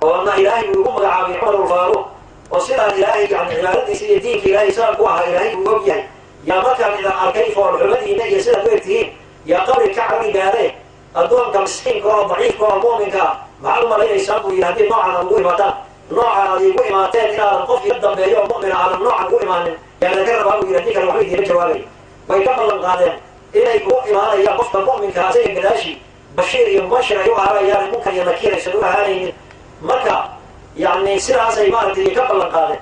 A: oona ilaahay buu ugu magacaabay cumar ulfaaruuq oo sidaan ilaahay yani cibaadadiisa iyo diinka ilaahay saan ku ahaa ilaahay buu og yahay yaa markaan idan arkay foolxumadiina iyo sidaad u egtihiin yaa qabri ka cari gaadee addoonka miskiinka oo daciifka oo mu'minka ah maxaad u malaynaysaan buu yidhi haddii noocan aad ugu imaataan noocan aad iigu imaateen inaadan qof iga dambeeyo oo mu'mina aadan noocan ugu imaanin yaa laga rabaa buu yidhi haddii kale waxba idiinma jawaabay way ka ballan qaadeen inay ugu imaanayaan qofka mu'minka asaga gadaashii bashiir iyo mubashir ay u ahaanayaan munkar iyo nakiir aysan u ahaanaynin marka yani sidaasay maaragtay ka ballan qaadeen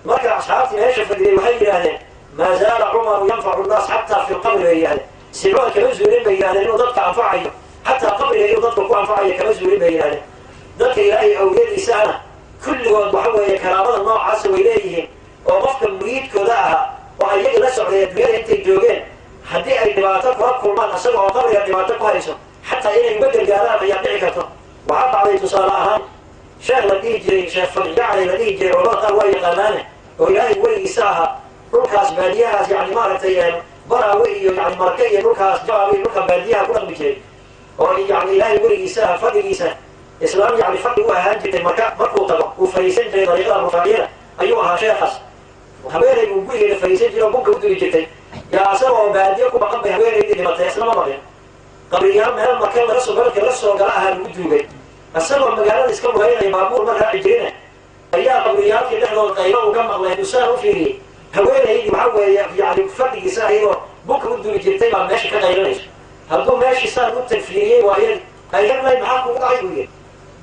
A: marka asxaabtii meesha fadhiyay waxay yidhaahdeen maa zaala cumaru yanfacu nnaas xataa fi lqabri bay yidhahdeen sicooda kama zuulin bay yidhahdeen inuu dadka anfacayo xataa qabriga inuu dadka ku anfacayo kama zuulin bay yidhahdeen dadka ilaahay awliyadiisaana kulligood waxa weeye karaamada noocaasa way leeyihiin oo qofka muriidkooda ahaa oo ayaga la socday adduunyada intay joogeen haddii ay dhibaato kula kulmaan isaga oo qabriga dhibaato ku hayso xataa inay uga gargaaraan ayaa dhici karto waxaa dhacday tusaale ahaan sheekh la dhihi jiray sheekh fadjacli la dhihi jiray culamada qaar waa yaqaanaane oo ilaahay weligiisa ahaa dhulkaas baadiyahaas yani maaragtay baraawe iyo yani marke iyo dhulkaas jawaab iyo dhulka baadiyaha ku dhaqmi jiray oo yani ilaahay weligiisa aha fadhigiisa islaam yani fadhi u ahaan jirtay markuu tago uu fariisan jiray dariiqada rufaaciyada ayuu ahaa sheekaas haweenay buu gurigeeda fariisan jiray oo bunka u duri jirtay yaa asaga oo baadiyo ku baqan bay haweenaydii dhimatay islama maqin qabriyaal meel marka balka la soo gala ahaa lagu duugay isagoo magaalada iska mugaynaya baabuur ma raaci jirine ayaa qabriyaalkii dhexdooda qaylo uga maqleen usaan u fiiriyey haweenaydii waxaa weeye yani fadhigiisa ayadoo bunka u duri jirtay baa meesha ka qaylanayso hadduu meeshii saan u tagfiiriyey waayad ayarlay maxaa kugu dhacay buu yidhi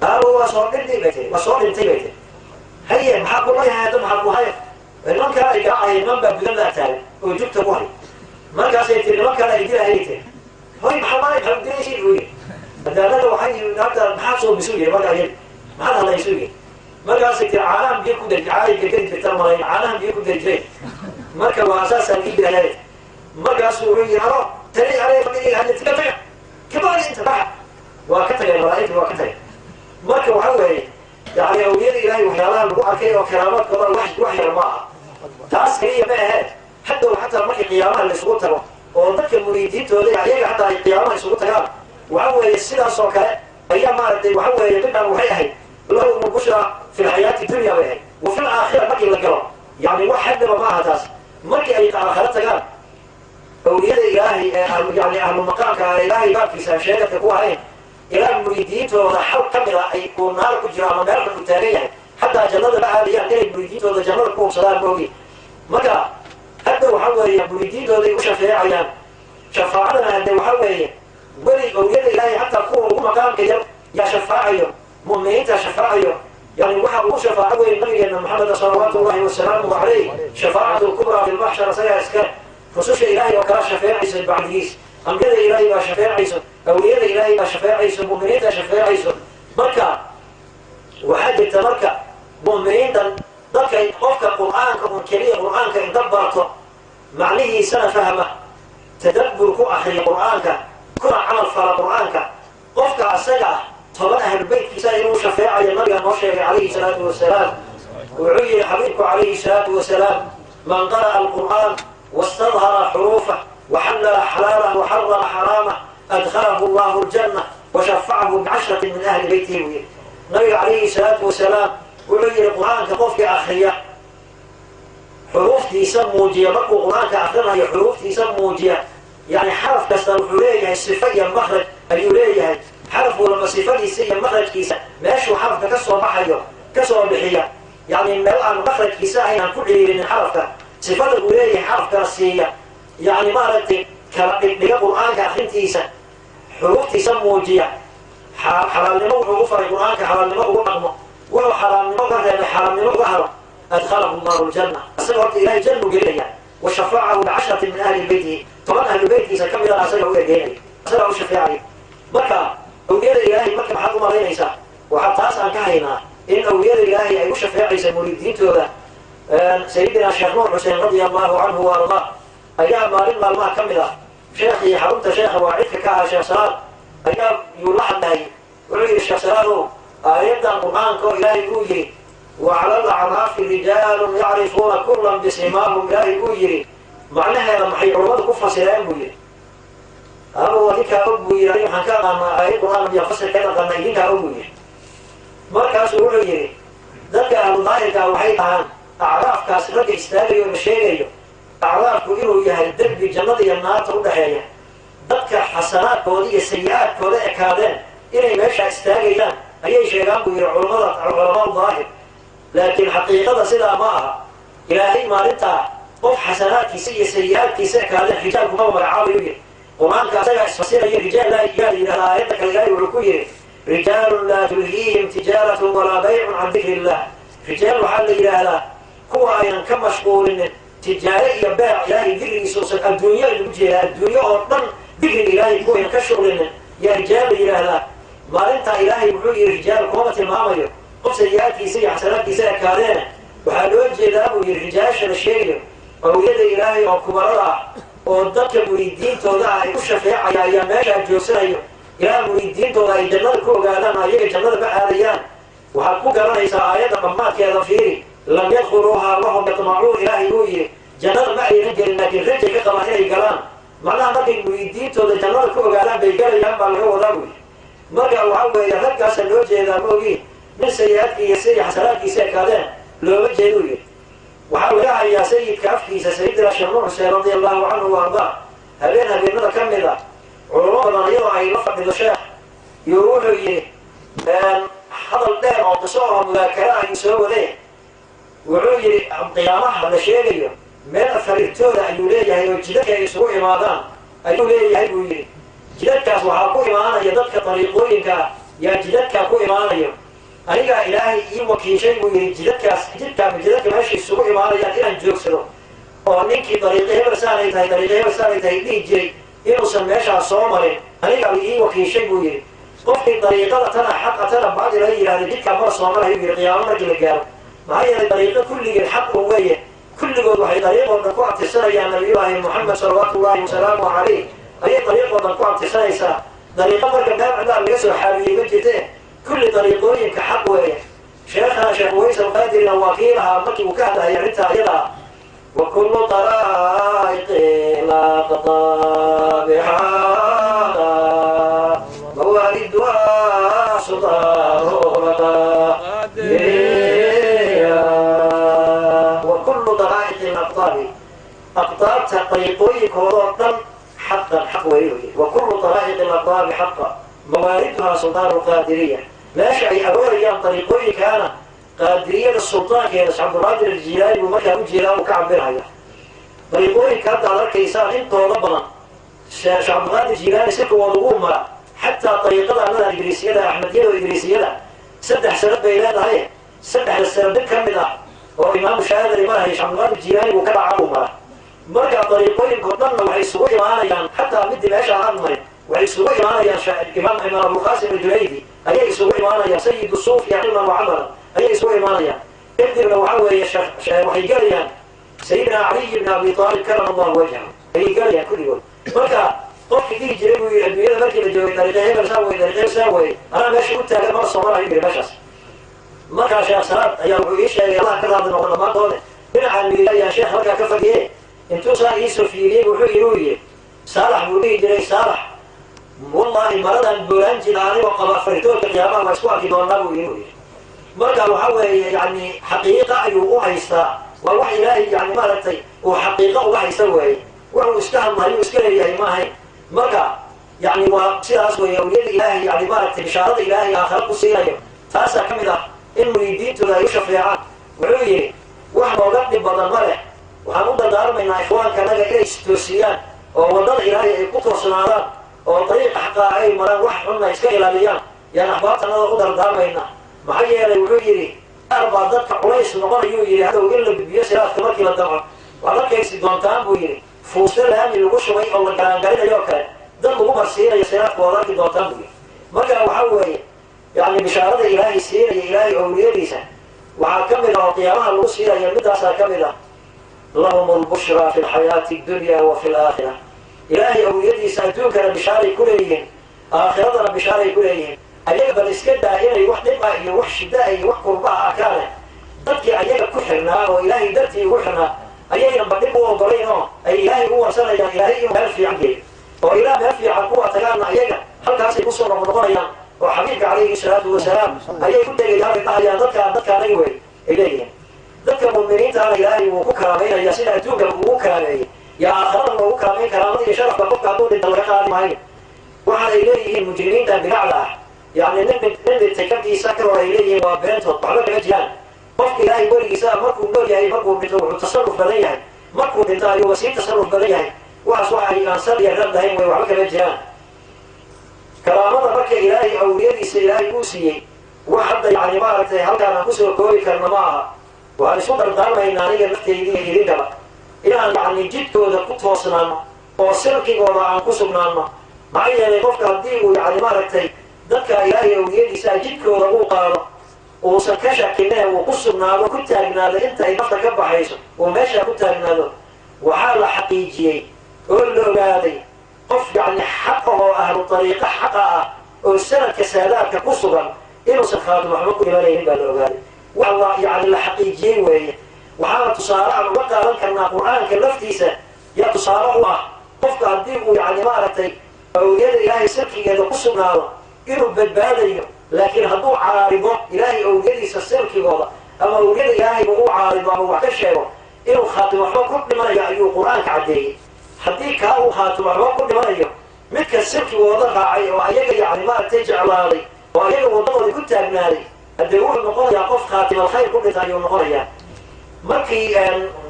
A: aawo waa soo dhintay bay tiri waa soo dhintay bay tiri haye maxaa ku layahay hadda maxaa ku haya nimankaa ay garaacaya niman baa gudanaa taagan oo jugta ku hay markaasay tiri nimankaan ay dilahayay tiri hoy maxaa malay maxaa dilaysiin buu yidhi adaalada waxay hadda maxaa soo bisu yidhi markaa yadi maxaad hadlaysu yidhi markaasay tiri caanahan biyo ku dari caalayka geli jirta malayn caanahan biyo ku dari jireen marka waa asaasaan ii bilayaay markaasu wuxuu yidhi alo tani alay fadhiga hadda tika taga kabacdi inta baxa waa ka tagay malaa'igta waa ka tagay marka waxa weeye yani awliyada ilaahay waxyaalaha lagu arkay oo karaamadkooda wax yar ma aha taas keliya ma aheed haddow xataa markii qiyaamaha la isugu tago oo dadka muriidiintooda ayaga hataa ay qiyaamaha isugu tagaan waxa weeye sidaas oo kale ayaa maaragtay waxa weeye midhaan waxay ahayd lahum bushra fi lxayaati dunya bay ahayd wa fi laakhira markii la galo yani wax haddaba ma aha taas markii ay aakhira tagaan awliyada ilaahay yani ahlu maqaamka ilaahay baabkiisa aan sheegadka ku ahayn ilaa muriidiintooda xal ka mida ay ku naar ku jiro ama meel ku taagan yahay xataa jannada la aadayaan inay muriidiintooda jannada ku hubsadaan moogi marka hadda waxa weeye muriidiintooday u shafeecayaan shafaacadana hadde waxa weeye weli awliyada ilaahay xataa kuwa ugu maqaamka yar yaa shafaacayo mu'miniinta shafaacayo yani waxa ugu shafaaco weyn nabigeena maxameda salawaatu ullahi wasalaamuhu calayh shafaacatu lkubraa fi lmaxshar isagaa iska rususha ilaahay oo kala shafeecaysa bacdigiis ambiyada ilaahay baa shafeecayso awliyada ilaahay baa shafeecayso mu'miniinta shafeecayso marka waxaa jirta marka mu'miniintan dadka qofka qur'aanka un keliya qur'aanka inta barto macnihiisana fahma tadabbur ku akriya qur'aanka kuna camal fala qur'aanka قفك السجع طبعا أهل البيت كسائر شفاعة النبي المشهد عليه الصلاة والسلام وعي حبيبك عليه الصلاة والسلام من قرأ القرآن واستظهر حروفه وحلل حلاله وحرم حرامه أدخله الله الجنة وشفعه ب10 من أهل بيته. النبي عليه الصلاة والسلام وعي القرآن كقفك أخرية حروف تسمو جيا بقوا القرآن كأخرها هي حروف تسمو جيا يعني حرف كسر حليه الصفية المخرج اليوليه حرف ولما صفة السية المخرج كيسا ماشي حرف كسر بحيه كسر بحيه يعني ما المخرج كيسا هنا كل من حرف صفة اليوليه حرف كسية يعني ما رأيت القرآن كأخرين تيسا حروف تسمو جيا حرام نمو حروف القرآن كحرام نمو وقمه ولو حرام نمو غير حرام نمو ظهره أدخله الله الجنة أصبحت إليه جنة جليا وشفعه ب10 من أهل بيته. طبعا أهل بيته سكمل أصبحوا إليه أصبحوا شفاعي مكة أولياء الإلهي مكة محضم علينا إيسا وحتى أسأل كهينا إن أولياء الإلهي أي شفاعي سمريدين تودا سيدنا الشيخ نور حسين رضي الله عنه وارضاه أيام مالما الماء كملة شيخي حرمت شيخ وعدك كها شيخ سلام أيام يولحن لهي وعيد الشيخ سلام يبدأ القرآن كو إلهي يقول وعلى الأعراف رجال يعرفون كلا بسماهم لا يقول معناها لما حيعرضوا كفر سلام بوي أبو ذيك أبو يريم حكى ما أيضا لم يفسر كذا قلنا يديك أبو مركز وعيري ذلك الله كوحيدها أعراف كاسرة استاجي ومشيجي أعراف كله يهدد بجنة النار تروح حياة ذلك حسنات كودية سيئات كودية كادين إلى ماشى استاجي أي شيء قام بير علماء الظاهر لكن حقيقة سلا معها إلهي ما أنت قف حسنات سيئات كيسة كادين حجاب كم عاوي ومان كاسة فسير أي رجال لا يجال إلى آياتك الجاي وركويه رجال لا تلهيهم تجارة ولا بيع عن ذكر الله رجال وحل إلى هذا هو أيضا كم مشغول تجارة بيع إلهي ذكر يسوس الدنيا المجيئة الدنيا أصلا ذكر إلهي كوين كشغل يا رجال إلى هذا ما أنت إلهي بحوي رجال قومة المعامل قف سيئات كيسية حسنات كيسية كارينة وحلوة جدابه الرجال شرشيري أو يد إلهي وكبراء وضدك مريدين توضع الشفاعة يا ماشا الجوسرية يا مريدين توضع الجنة كو قادانا يجي الجنة بقى ريان وحكو قرانا إسا آيات ممات يا ظفيري لم يدخلوها وهم يطمعون إلهي يوي جنة معي نجل لكن رجل كما إلهي قران معناها مكي مريدين توضع الجنة كو قادانا بيقال ينبع الهو ذاوي مرقع وعوه يهدك سنوجه إذا موجي من سيئاتك يسيري حسناتك يسير كادين لو مجهدوه وحاول يا سيد كافكي سيدنا الشيخ نور حسين رضي الله عنه وارضاه هبينا كمل علماء ضريرة أي رفع من الشيخ يروحوا حضر الدين أو تصورها مذاكرة يسووا ذي وعوي قيامها هذا شيء من فريتونا أيوليه يجدك يسوع مادام أيوليه يقول جدك وحاكو إيمانا يدك طريقوينك يا جدك كو إيمانا أنيقا إلهي يوكي شيء جدك ماشي السوء إيمانا يا إلهي جوكسلو وأنيكي طريقه برسالة تهديه جري إنو سميشها صومرين أنيقا يوكي شيء قفك طريقة تنا حق تنا بعد رأي هذا جدك مرة صومرها يبقى قيامنا رجل الجارب ما هي الطريقة كل الحق هو كل قول وحي طريقة ونقوع تسنى يا نبي الله محمد صلوات الله وسلامه عليه أي طريقة ونقوع تسنى طريقة مركب نام عندها بيسر حالي مجده كل طريقين كحق وهي شيخنا شيخ ويس القادر وكيلها مكي وكهدها يعنتها يدها وكل طرائق لا تطابحها مواردها صدارها وكل طرائق أقطاب طريقين كوضوطا حقا حق وهي وكل طرائق الأقطاب حقا مواردها سلطان القادرية لا شيء أولياء طريقوي كان قادرية السلطان كان عبد القادر الجيلاني ومكة الجيلاني وكعب بن عياش طريقوي كانت على الكيسان انت وربنا عبد القادر الجيلاني سكوا وضوهما حتى طريقتها أنها إدريسية أحمدية وإدريسية سدح سنة بيناتها هي سدح السنة كاملة وإمام الشهادة ما هي عبد القادر الجيلاني وكبع عروما مركع طريقوي قدرنا وحيسوي معانا حتى مدي العشاء عنهم ويسوي معنا يا إمام أبو قاسم الجليدي أي يسوي معنا يا سيد الصوفي علما وعملا أي يسوي معنا يا ابن وعوى يا وحيقال يا سيدنا علي بن أبي طالب كرم الله وجهه أي قال يا كل يوم مركا قف كتير جريبوا الدنيا مركب الجوي طريقة طريقة سوي أنا ماشي قلت لك مرة صورة يجري بشس ما كان شيخ صلاة يا إيش يا الله كذا هذا الموضوع ما طول هنا عن يا شيخ هذا كفر إيه أنتوا صار يسوي في ليه وحيلوية صالح بودي جري صالح والله مرضا بولانجي ناري وقبا فريتوك القيامة مسكوع في دون نابو ينوي مرقا وحوي يعني حقيقة أيوه هيستا ووحي إلهي يعني ما رتي وحقيقة وحي يسوي وهو استهم هاي وسكري يعني ما هي مرقا يعني وسياس ويوليد إلهي يعني ما رتي بشارة إلهي آخر قصيرة تاسا كمدا المريدين تلا يشفيعان وعوي وحما وقتني بدل ملح وحنوضا دار من إخوان كان لقى إستوسيان ووضل إلهي قطر صناران وطريق حقا أي مران واحد حنا يسكيل عليان يعني أحبارتنا قدر دارمينا محيي لي ويجري أربع ضدك عويس نقول يجري هذا وإلا بيسيرات كمركي للدمع وعلى كيس دونتان بويري فوستر لهم يلقوش وي أو كان قرينا يوكل ضد مقوم السيرة يسيرات وعلى دونتان بويري مركا وحوي يعني بشارة إلهي سيرة إلهي أولياء ليسا وعكمل وقيامها الوصيرة يمدها ساكملة لهم البشرى في الحياة الدنيا وفي الآخرة إلهي أولياء سأتون كان بشارة كليين آخرتنا بشارة كليين أيها بالإسكدة إلهي وحد نبقى يوحش دائي وحكر بها أكانه ضدك أيها كحرنا وإلهي درتي وحرنا أيها نبقى وضرينه أي إلهي هو سنة يا إلهي مهلفي عنك وإله مهلفي عن قوة تقالنا أيها هل كاسي قصر رمضان وحبيبك عليه الصلاة والسلام أيها كنت إلهي طايا ضدك نيوي إليه ضدك مؤمنين تعالى إلهي وكرامين يا سنة توقع وكرامين يا آخرنا وكرامين كرامين شرف بقوك عدود الدولة معين وعلى إليه المجرمين ده بنعلى يعني نبي تكبتي سكروا إليه وبنته طعلوك مجيان قفك إلهي بولي إساء مكو بولي هاي مكو بتوع تصرف بليه مكو بنتاي وسيم تصرف بليه وأصوح الإنسان يغلب دهيم ويوعلك مجيان كرامة بك إلهي أو يديس إلهي بوسي وحد يعني مارته هل كان أنفسه كوري كرنماها وهذا صدر دارما إنانية نفتي يديه يدينك إلى يعني جدتو ذا كتفو صنانا وصلكي وما أنفسه منانا معي يعني قفك هديه يعني مارته ذلك إلهي أو يديس جدك ورقو قاله وسنكشع كناه وقصنا وكنت أجناده أنت أي نفتك بحيث وماشي كنت أجناده وحال حقيقي قول له قادي قف يعني حقه أهل الطريقة حقه والسنة كسادات كقصبا إنه سفاد محمود إليه قال قادي والله يعني الحقيقي وهي وحال تصارع وقال كنا قرآن كلفتيسة يا تصارع الله قفك هديه يعني مارتي أو يد إلهي سلكي قد قصنا إنه بدباديه لكن هدو عارضه إلهي أو يديس السلكي قوضا أما أو يد إلهي بقو عارضه أو وحكشه إنه خاتم أحوى كل ما يأيو قرآن كعديه حديك هاو خاتم أحوى كل ما يأيو مثل السلكي وضغع وأيق يعني ما تجع لالي وأيق وضغط كنت أبنالي الدقول نقول يا قف خاتم الخير كل تاني نقول يا مكي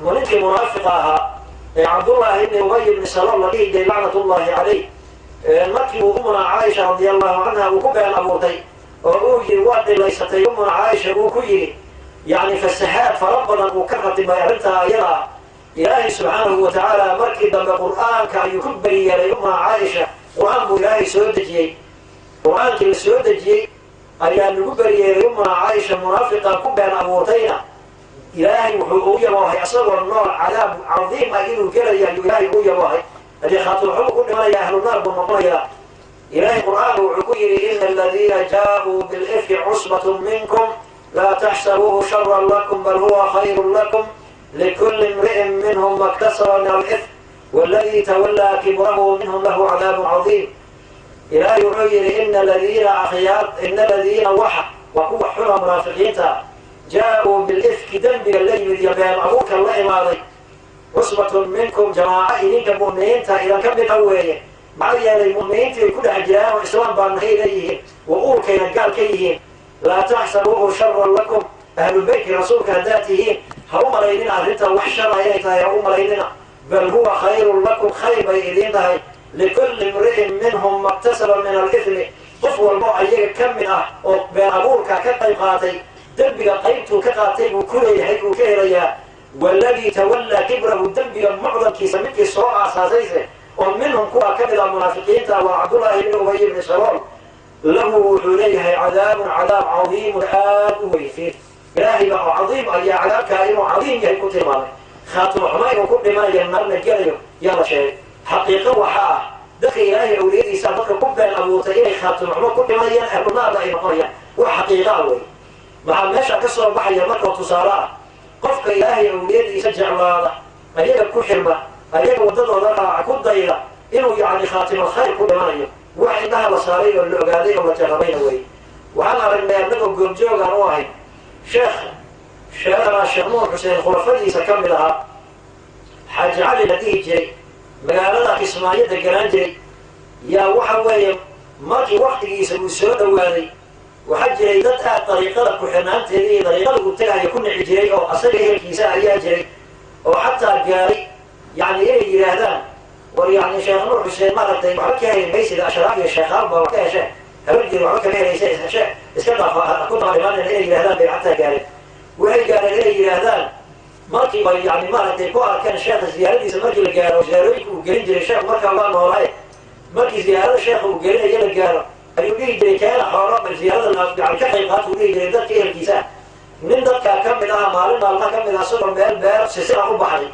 A: منك منافقها عبد الله بن أبي بن سلول الذي لعنة الله عليه مكي وأمنا عائشة رضي الله عنها وكبها أبوتي وأوجي وقت ليست أمنا عائشة وكيري يعني فالسحاب فربنا وكرت ما يعرفها يرى إلهي سبحانه وتعالى مكي دم القرآن كان يكبري يا أمنا عائشة وأمه إلهي سودجي قرآن كي سودجي أيام يكبري يا أمنا عائشة منافقة كبها أبوتينا إلهي وحقوية وهي أصبر النار عذاب عظيم أجل كلا يا إلهي ويا وهي اللي خاطر حقوق كل ما يا أهل النار بالمقايا إلهي القرآن وعكير إن الذين جاءوا بالإفك عصبة منكم لا تحسبوه شرا لكم بل هو خير لكم لكل امرئ منهم ما اكتسب من الإثم والذي تولى كبره منهم له عذاب عظيم إلهي وعكير إن الذين وحى وقوة حرى منافقين جاءوا بالإفك ذنب الذي يبين أبوك الله ماضي عصبة منكم جماعة إليك المؤمنين إذا كم بقوية معي المؤمنين في كل أجيال وإسلام بانهي ليهم وقول كي نقال كيهم لا تحسبوه شرا لكم أهل البيت رسولك ذاتهم هم رأينا أهلتها وحشا رأيتها يا أم رأينا بل هو خير لكم خير بإذنها لكل امرئ منهم ما اكتسب من الإثم طفو المعيق كم منه بين أبوك كقيقاتي دنبك قيبت كقاتي وكل يحيك كيريا والذي تولى كبره دنبك معظم كيسمك الصراع أساسيسه ومنهم كوا كبر المنافقين وعبد الله بن أبي بن سلول له عليه عذاب عظيم آد ويفيد إلهي بقى عظيم أي عذاب كائن عظيم يكون تمامه خاتم حماي وكل ما ينمرنا جليه يلا شيء حقيقة وحاء dadka ilaahay awliyadiisa marka ku been abuurtay inay khaatimxumo ku dhimanayaan ahlunaarna ay noqonayaan wax xaqiiqaa wey maxaa meesha ka soo baxaya markao tusaale ah qofka ilaahay awliyadiisa jeclaada ayaga ku xirma ayaga waddadooda raaca ku dayda inuu yacni khaatimul khayr ku dhimanayo wax indhaha la saaray oo la ogaaday oo la jarrabayna wey waxaan aragnay annagoo goobjoogaan u ahayn sheekh nuur xuseen khulafadiisa ka mid ahaa xaaji cali la dhihi jiray magaalada kismaayo deganaan jiray yaa waxa weeye markii waktigiisa uu soo dhowaaday waxaa jiray dad aad dariiqada ku-xirnaanteeda iyo dariiqada uu tagahaya ku nici jiray oo asaga ehelkiisa ayaa jiray oo xataa gaaray yani inay yidhaahdaan war yani sheekh nuur xuseen maaragtay waxba ka heli maysid ashraaf iyo sheekhaan baa wax ka hesheen habarjeed waxba kama helaysa iska dhaafa ku daalimaanayna inay yidhahdaan bay xataa gaareen waxay gaareen inay yidhaahdaan markii bay yani maaragtay ku arkeen sheekha ziyaaradiisa markii la gaaro ziyaarooyinka uu gelin jiray sheekh markaa waa noolaaye markii ziyaarada sheekha uu gelinayo la gaaro ayuu dhihi jiray keena xoolo ziyaarada yani ka qayb qaata uu dhihi jiray dadka ehelkiisa nin dadkaa ka mid aha maalin maalmaha ka mid ah isagoo meel beer sisiqa u baxday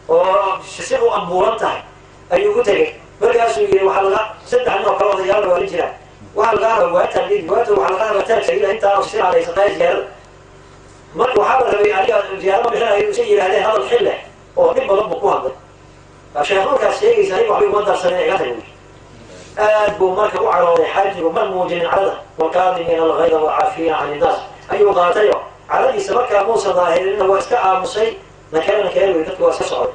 A: oo sisiq u ambuuran tahay ayuu u tegay markaasuu yidhi waxaa laga saddex nin oo kale odayaal waalin jiraan waxaa laga raba waataan waata waxaa laga raba taagsaila intaa sisiq alaysanaya ziyaarada marka waxaa la rabay aniga ziyaarada bixinayo isa yidhaahdeen hadal xil leh oo dhib badan buu ku hadlay sheekh markaas sheegaysa aniga waxbay uma darsaneen iga tag aad buu marka u carooday xaajigu man muujinin carada walkaadimiina alghayda walcaafiina can innaas ayuu qaatayo caradiisa markaa muusan daahirina waa iska aamusay nakana wey dadki waa iska socday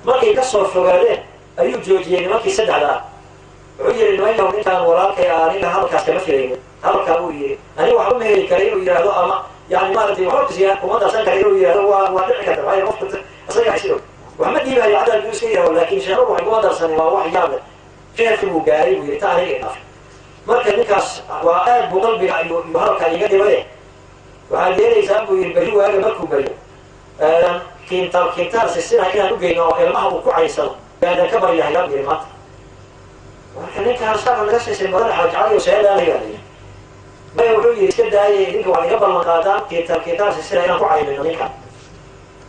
A: markay ka soo fogaadeen ayuu joojiyey nimankii saddexda ah wuxuu yidhi nimanyaw ninkaan walaalkay ah aniga hadalkaas kama filaynin hadalkaa buu yidhi aniga waxba ma heli kara inuu yidhaahdo ama yani maaragtay waxba kuma darsan kara inuu yidhahdo waa dhici karta waayo qofka isaga xisido waxma dhiibayo cadal buu iska yidhahdo laakin sheekadu waxay kuma darsanin waa wax yaab leh sheekhi buu gaaray buu yidhi ta aniga idhaaf marka ninkaas waa aad buu qalbiga iyo hadalkaa iga dhibaye waxaad yeelaysaa buu yidhi berri waaga markuu baryo kintaal sisina inaan u geyno oo ilmaha uu ku caysado gaadan ka baryahayaa buu yidhi maanta marka ninkaan saaba naga siisay madana xaajacadayo seedaanayaa layidhi maya wuxuu yidhi iska daayay ninka waxay iga ballan qaadaan kintaal sisina inaan ku caynayno ninkaan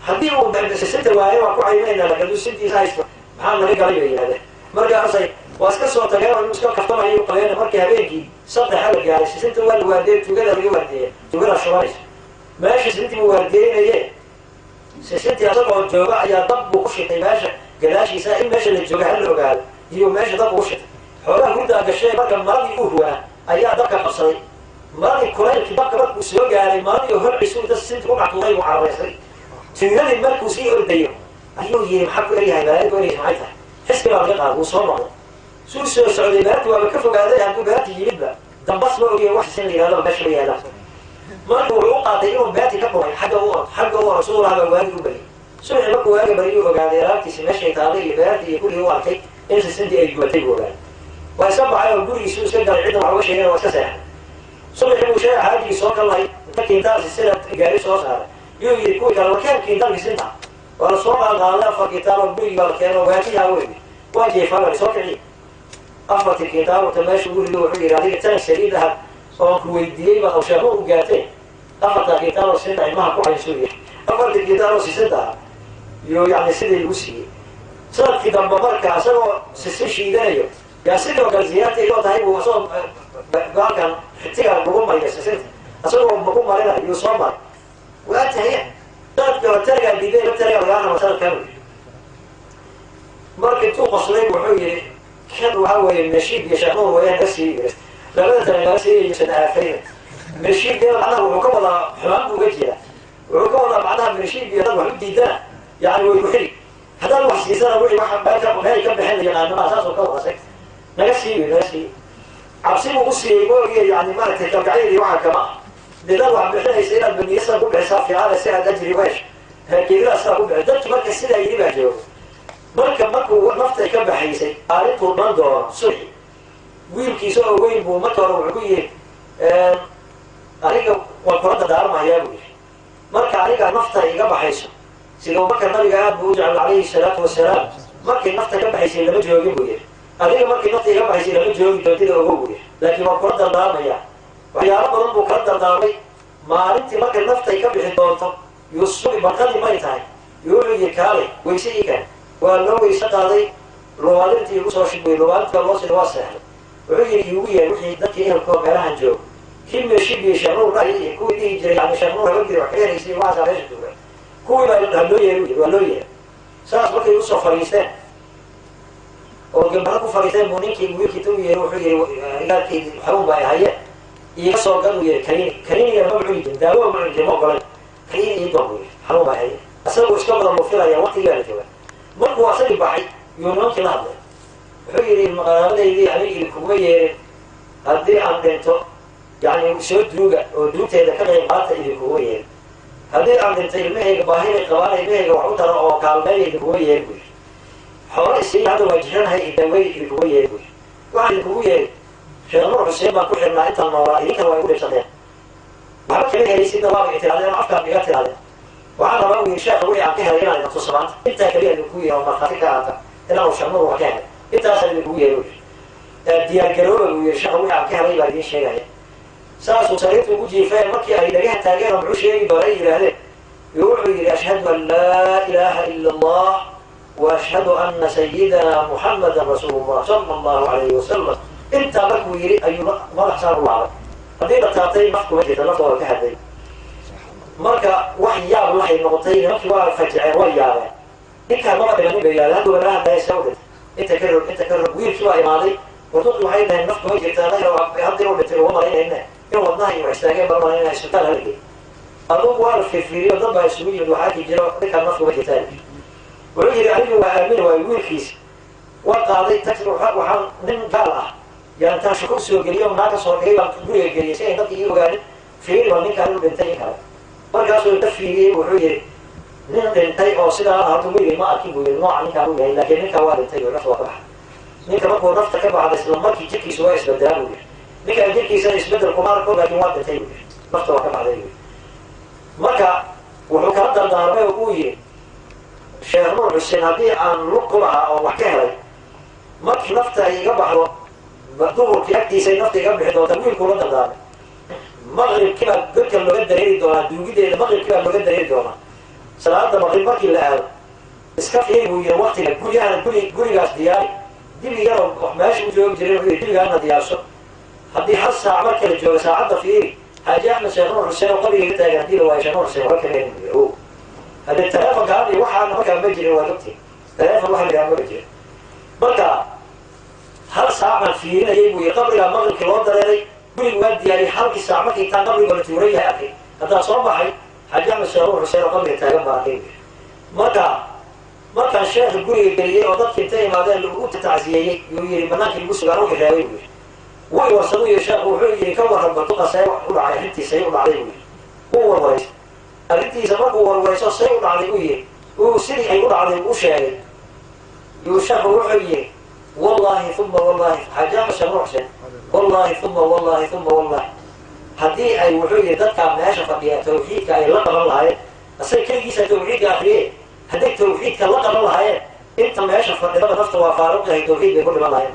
A: haddii uu sisinta waayo waan ku caynaynaa laakiin sintiisa haysto maxaa naga galay bay yidhahdeen markaasay waa iska soo tageen oo iska kaftamayo qabeen markii habeenkii saddexa la gaaray sisinta waa la waardeeyey tugada laga waardeeya tugada shubanaysa meesha sisintii buu waardeeynaye sisintii asagoo jooga ayaa dab buu ku shitay meesha gadaashiisa in meesha la jooga hala ogaado iyo meesha dab buu ku shitay xoolaha hurdaa gashee marka maradii u huwaa ayaa dabka qabsaday maradii kulaylkii dabka markuu soo gaaray maradii horciisu inta sisintii ku dhactuuday buu carareysay tuugadii markuu sii ordayo ayuu yidhi maxaa ku eryahay maalinku eraysa maxay tahay xisbi baa laga qaada wuu soo noqday suu soo socday beerti waaba ka fogaaday hadduu beerti yimidba dambas ma ogiya wax sin la yidhahdo meesha ma yaalaan marka wuxuu u qaatay inuu beerti ka dhumay xagga u rasuulahabaa waagi u bariyay subaxi markuu waaga bariyuu ogaaday alaabtiisi meeshay taalay iyo beerti iyo kulligii u arkay in sisintii ay gubatay buu ogaaday waa iska baxay oo gurigiisu iska galay cidna wax uga sheegeen waa iska seexay subaxi buu sheega xaajigii soo kallay inta kiintaal sisina gaari soo saaray yuu yidhi kuwii kale wakeen kiintaalki sinta waa la soo qaadqaaday afar kiintaal oo gurigii baa la keeno waajihaa weydi waa jeefaa soo kiciy afartii kiintaalta meesha guriga wuxuu yidhi adiga tan saliid aha oon ku weydiiyey baa sheekhu u gaatee afartaa kiintaaloo sinta ilmaha ku caysuu yidhi afartii kiintaaloo sisinta aha yuu yani sidii lagu siiyey sanadkii dambe marka isagoo sisin shiidanayo yaa sidoo kale ziyaartaydoo tahay buu isagoo gaalkan xitiga lagu mariyo sisinta isagoo lagu marinayo yuu soo maray waa tahiya sanadkii hore tarigaa diiday tariga lagaa raba sanadkan marka intuu qoslay wuxuu yidhi kan waxaa weeye meshiid iyo sheeknuur wayaan ka sii yiri labada tani laga siiyayo sadaafayna meshiid dee macnaha wuxuu ka wadaa xumaan buu uga jeedaa wuxuu ka wadaa macnaha meshiid iyo dad wax u diidana yani way ku xili haddaan wax siisana wixii wax meel ka bixin yaqaanama saasoo ka wadasay naga siiyo naga siiyo cabsi buu u siiyey moogiya yani maaragtay kalgacyadii waxa kama ah dee dad wax bixinaysa inaad baniyasa ku bixisaa fiicana si aad ajri weesh keedadaastaa ku bixi dadku marka sidaa yidhi baa jooga markuu naftay ka baxaysay maalintuu dhan doono subxi wiilkiisa oo weyn buu marka hore wuxuu ku yidhi aniga waan kula dardaarmahayaa buu yidhi marka aniga nafta iga baxayso sidau marka nabiga aad buu u jecel calayhi salaatu wasalaam markay nafta ka baxaysay lama joogin buu yidhi adiga markay nafta iga baxaysay lama joogi doontida ogow buu yidhi laakiin waan kula dardaarmayaa waxyaalo badan buu kala dardaarmay maalintii markay naftay ka bixi doonto yusubi barqadii may tahay yuu wuxuu yidhi kaale weyse ii kan waa loo weyse qaaday luwaalintii ugu soo shibay luwaalinta loo sii waa seexay wuxuu yiri igu yeer wixii dadkii ehelkooda meelahan joogo كم شيء شغل رأي كوي يجري يعني شغل رجل وحير يصير واحد على إيش تقول كوي هلوية هلوية ساس بقى يوصل فريسان وجنبه فريسان مونيكي ويكتوي يروح يلاقي حروب هاي يصل قالوا يا كريم يا مبعوي ده هو من الجماعة قال كريم يضرب حروب هاي أصله إيش كمان المفيرة يا وقت يا رجال مركو أصلي بعيد يومين كلا هذا حير المقالة اللي يعني الكوي هذي عندنا يعني سود دوجا ودوجة إذا كان يقاطع الكوية هذه عند المهيج باهي قوانين المهيج وعطر أو كالمي الكوية يقول حوالي السنين هذا وجهنا هي الدوي الكوية يقول وعند الكوية شغلوا حسين ما كل حنا أنت المرائي كانوا يقولوا صدق ما كان يجلس إذا واقع تلاذ أنا أفكر بيات تلاذ وعلى رأي الشيخ ويا عكها لنا التصرفات أنت كبير الكوية وما خاطك هذا إلا وشغلوا وكان أنت أصل الكوية يقول الدياجرور والشيخ ويا عكها لنا بعدين شيء يعني ساسو سريت وجي فين مكي أي لقيها تاجر معه شيء بري هذا يقول أشهد أن لا إله إلا الله وأشهد أن سيدنا محمد رسول الله صلى الله عليه وسلم أنت بكو يري أيوة ما راح صار الله هذه تعطي مفكو وجه تنطور كهذي مركا وحي يا الله النقطين مكي وعرف فجع وياه إنك ما بين بيا هذا ولا هذا يسود أنت كرر وير شو ماضي وتطلع هذا المفكو وجه تنطور هذا ولا تروى مرينا هنا والله وعشتاقين برضه أنا السلطان هلقي أروح وأعرف في فيريو ضبع سوي وحاجة جرا ذكر نصه وجه ثاني ويجري عليه وآمن ويقول كيس وقاضي تكسر حق وحن من قالة يعني تشكر سوق اليوم ما تصور كيف تقول يجري شيء نبي يقول فيريو ومن كانوا بنتين كذا مركز التفيري وحجري من بنتين أو سلا هرتمي ما أكيد وينوع عن كانوا يعني لكن من كوارث بنتين ونفس وقع من كمان هو نفس كبر على الإسلام كي تكي سواء بدلوا ninka jirkiisa isbedel kuma arko laakiin waa dhintay nafta waa ka baxday marka wuxuu kala dardaarmay uu yiri sheekh nuur xuseen haddii aan luqulaha oo wax ka helay markii nafta iga baxdo duhurkii agtiisa nafta iga bixi doonta wiilku la dardaarmay maqribkii baa dadka looga dareeri doonaa duugideeda maqribkii baa looga dareeri doonaa salaada maqrib markii la aado iska fiiri buu yiri waqtiga gurigaas diyaari dibigana meesha u joogi jiray dibigaana diyaarso هذه حس ساعة مركز الجو ساعة فيه حاجة أحمد شيخون حسين وقبل يقطع هدي له شيخون حسين وكذا هو هذا التلفون قال واحد ما كان بيجري وقتي تلفون واحد كان بيجري بقى هل ساعة فيه يجيبوا قبل المغرب كيلو دري كل وقت يعني حركة ساعة ما كان قبل بالتورية يا أخي هذا صباحي حاجة أحمد شيخون حسين وقبل يتجمع فيه بقى الشيخ يقول يجري وضبط ينتهي مع ذلك الوقت تعزية يقول مناك البوس قالوا كذا ويوصلوا يا شيخ وحي كور ربطنا سيقول على حتي سيقول عليه هو الرئيس التي سبق هو الرئيس سيقول عليه وسري يقول عليه وشاهد يشيخ وحي والله ثم والله حاجة مش محسن والله ثم والله ثم والله هدي أي وحي ذكر ناشف بها توحيدك أي لقب الله أصير كل جيسة توحيد آخرين هديك توحيدك لقب الله أنت ما يشف بها نفسه وفارقه توحيد بكل الله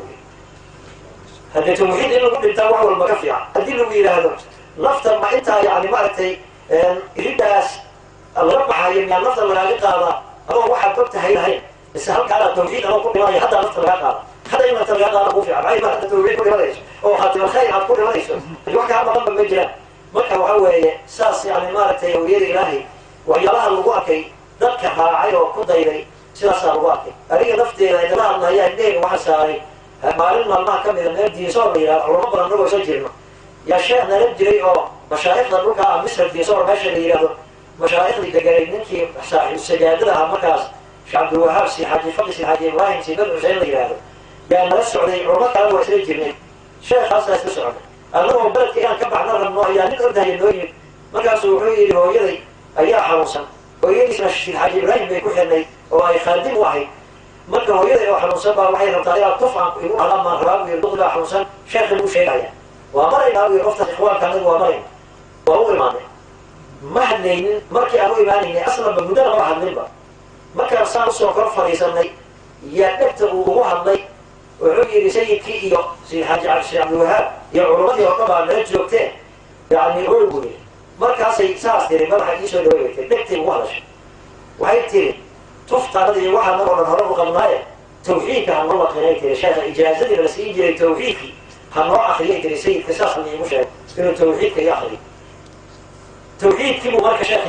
A: هذا توحيد إنه قد يتوعى والمكفيع أدينه إلى هذا نفطر ما أنت يعني ما أنتي إليداس الرب حايم يعني نفطر ولا لقاء هو واحد وقت هاي بس هلك على التوحيد أنا كل ما حتى نفطر لقاء حتى يوم نفطر لقاء أنا كوفي عايز ما حتى توحيد كل ما ليش أو حتى الخير على كل ما ليش الواحد عم ضم بالمجرى مكة وهو ساس يعني ما أنتي وير إلهي ويلاها الواقي ذكر عايو وكذا إلي ساس الواقي أريد نفطر إذا ما الله يهدين وحساري مالنا ما كم إذا نبدي صار يا ربنا نروح سجلنا يا شيخ نرجع أو مشايخنا نروح على مصر دي صار ماشي اللي يلا مشايخ اللي تجارين كي صاحب السجاد لها مركز شعب الوهاب سي حاج فقس سي حاج إبراهيم سي بدر حسين اللي يلا يعني السعودي ربنا على سجلنا شيخ خاصة السعودي أنا هو بلد كان كبع نار النوع يعني نقدر ينوي مركز وحيد هو يلي أيها حروسا ويلي اسمه الشيخ حاج إبراهيم بيكون حني هو خادم واحد marka hooyada oo xanuunsan baa waxay rabtaa inaad tufaan igu alaama raab iyo duqda xanuunsan sheekh uu sheegaya waa marayna iyo qofta ikhwaanka anigu waa marayna waa u imaanay ma hadlaynin markii aan u imaanaynay aslan mudana ma hadlinba marka saan soo kor fariisanay yaa dhagta uu ugu hadlay wuxuu yiri sayidkii iyo si xaaji Abdul Wahhab iyo culumadii oo dhan la joogtay yani uu guri markaasay saas tiri madaxa ii soo dhaweeyay dhagtii ugu hadashay waxay tiri تفترض واحد مرة هرب قلناية توحيدك هنو قريت شيخ إجازة لسيجي توحيدك هنو أخريت لسيد كساس من المشاهد إنه توحيدك يا أخي توحيدك مبارك شيخ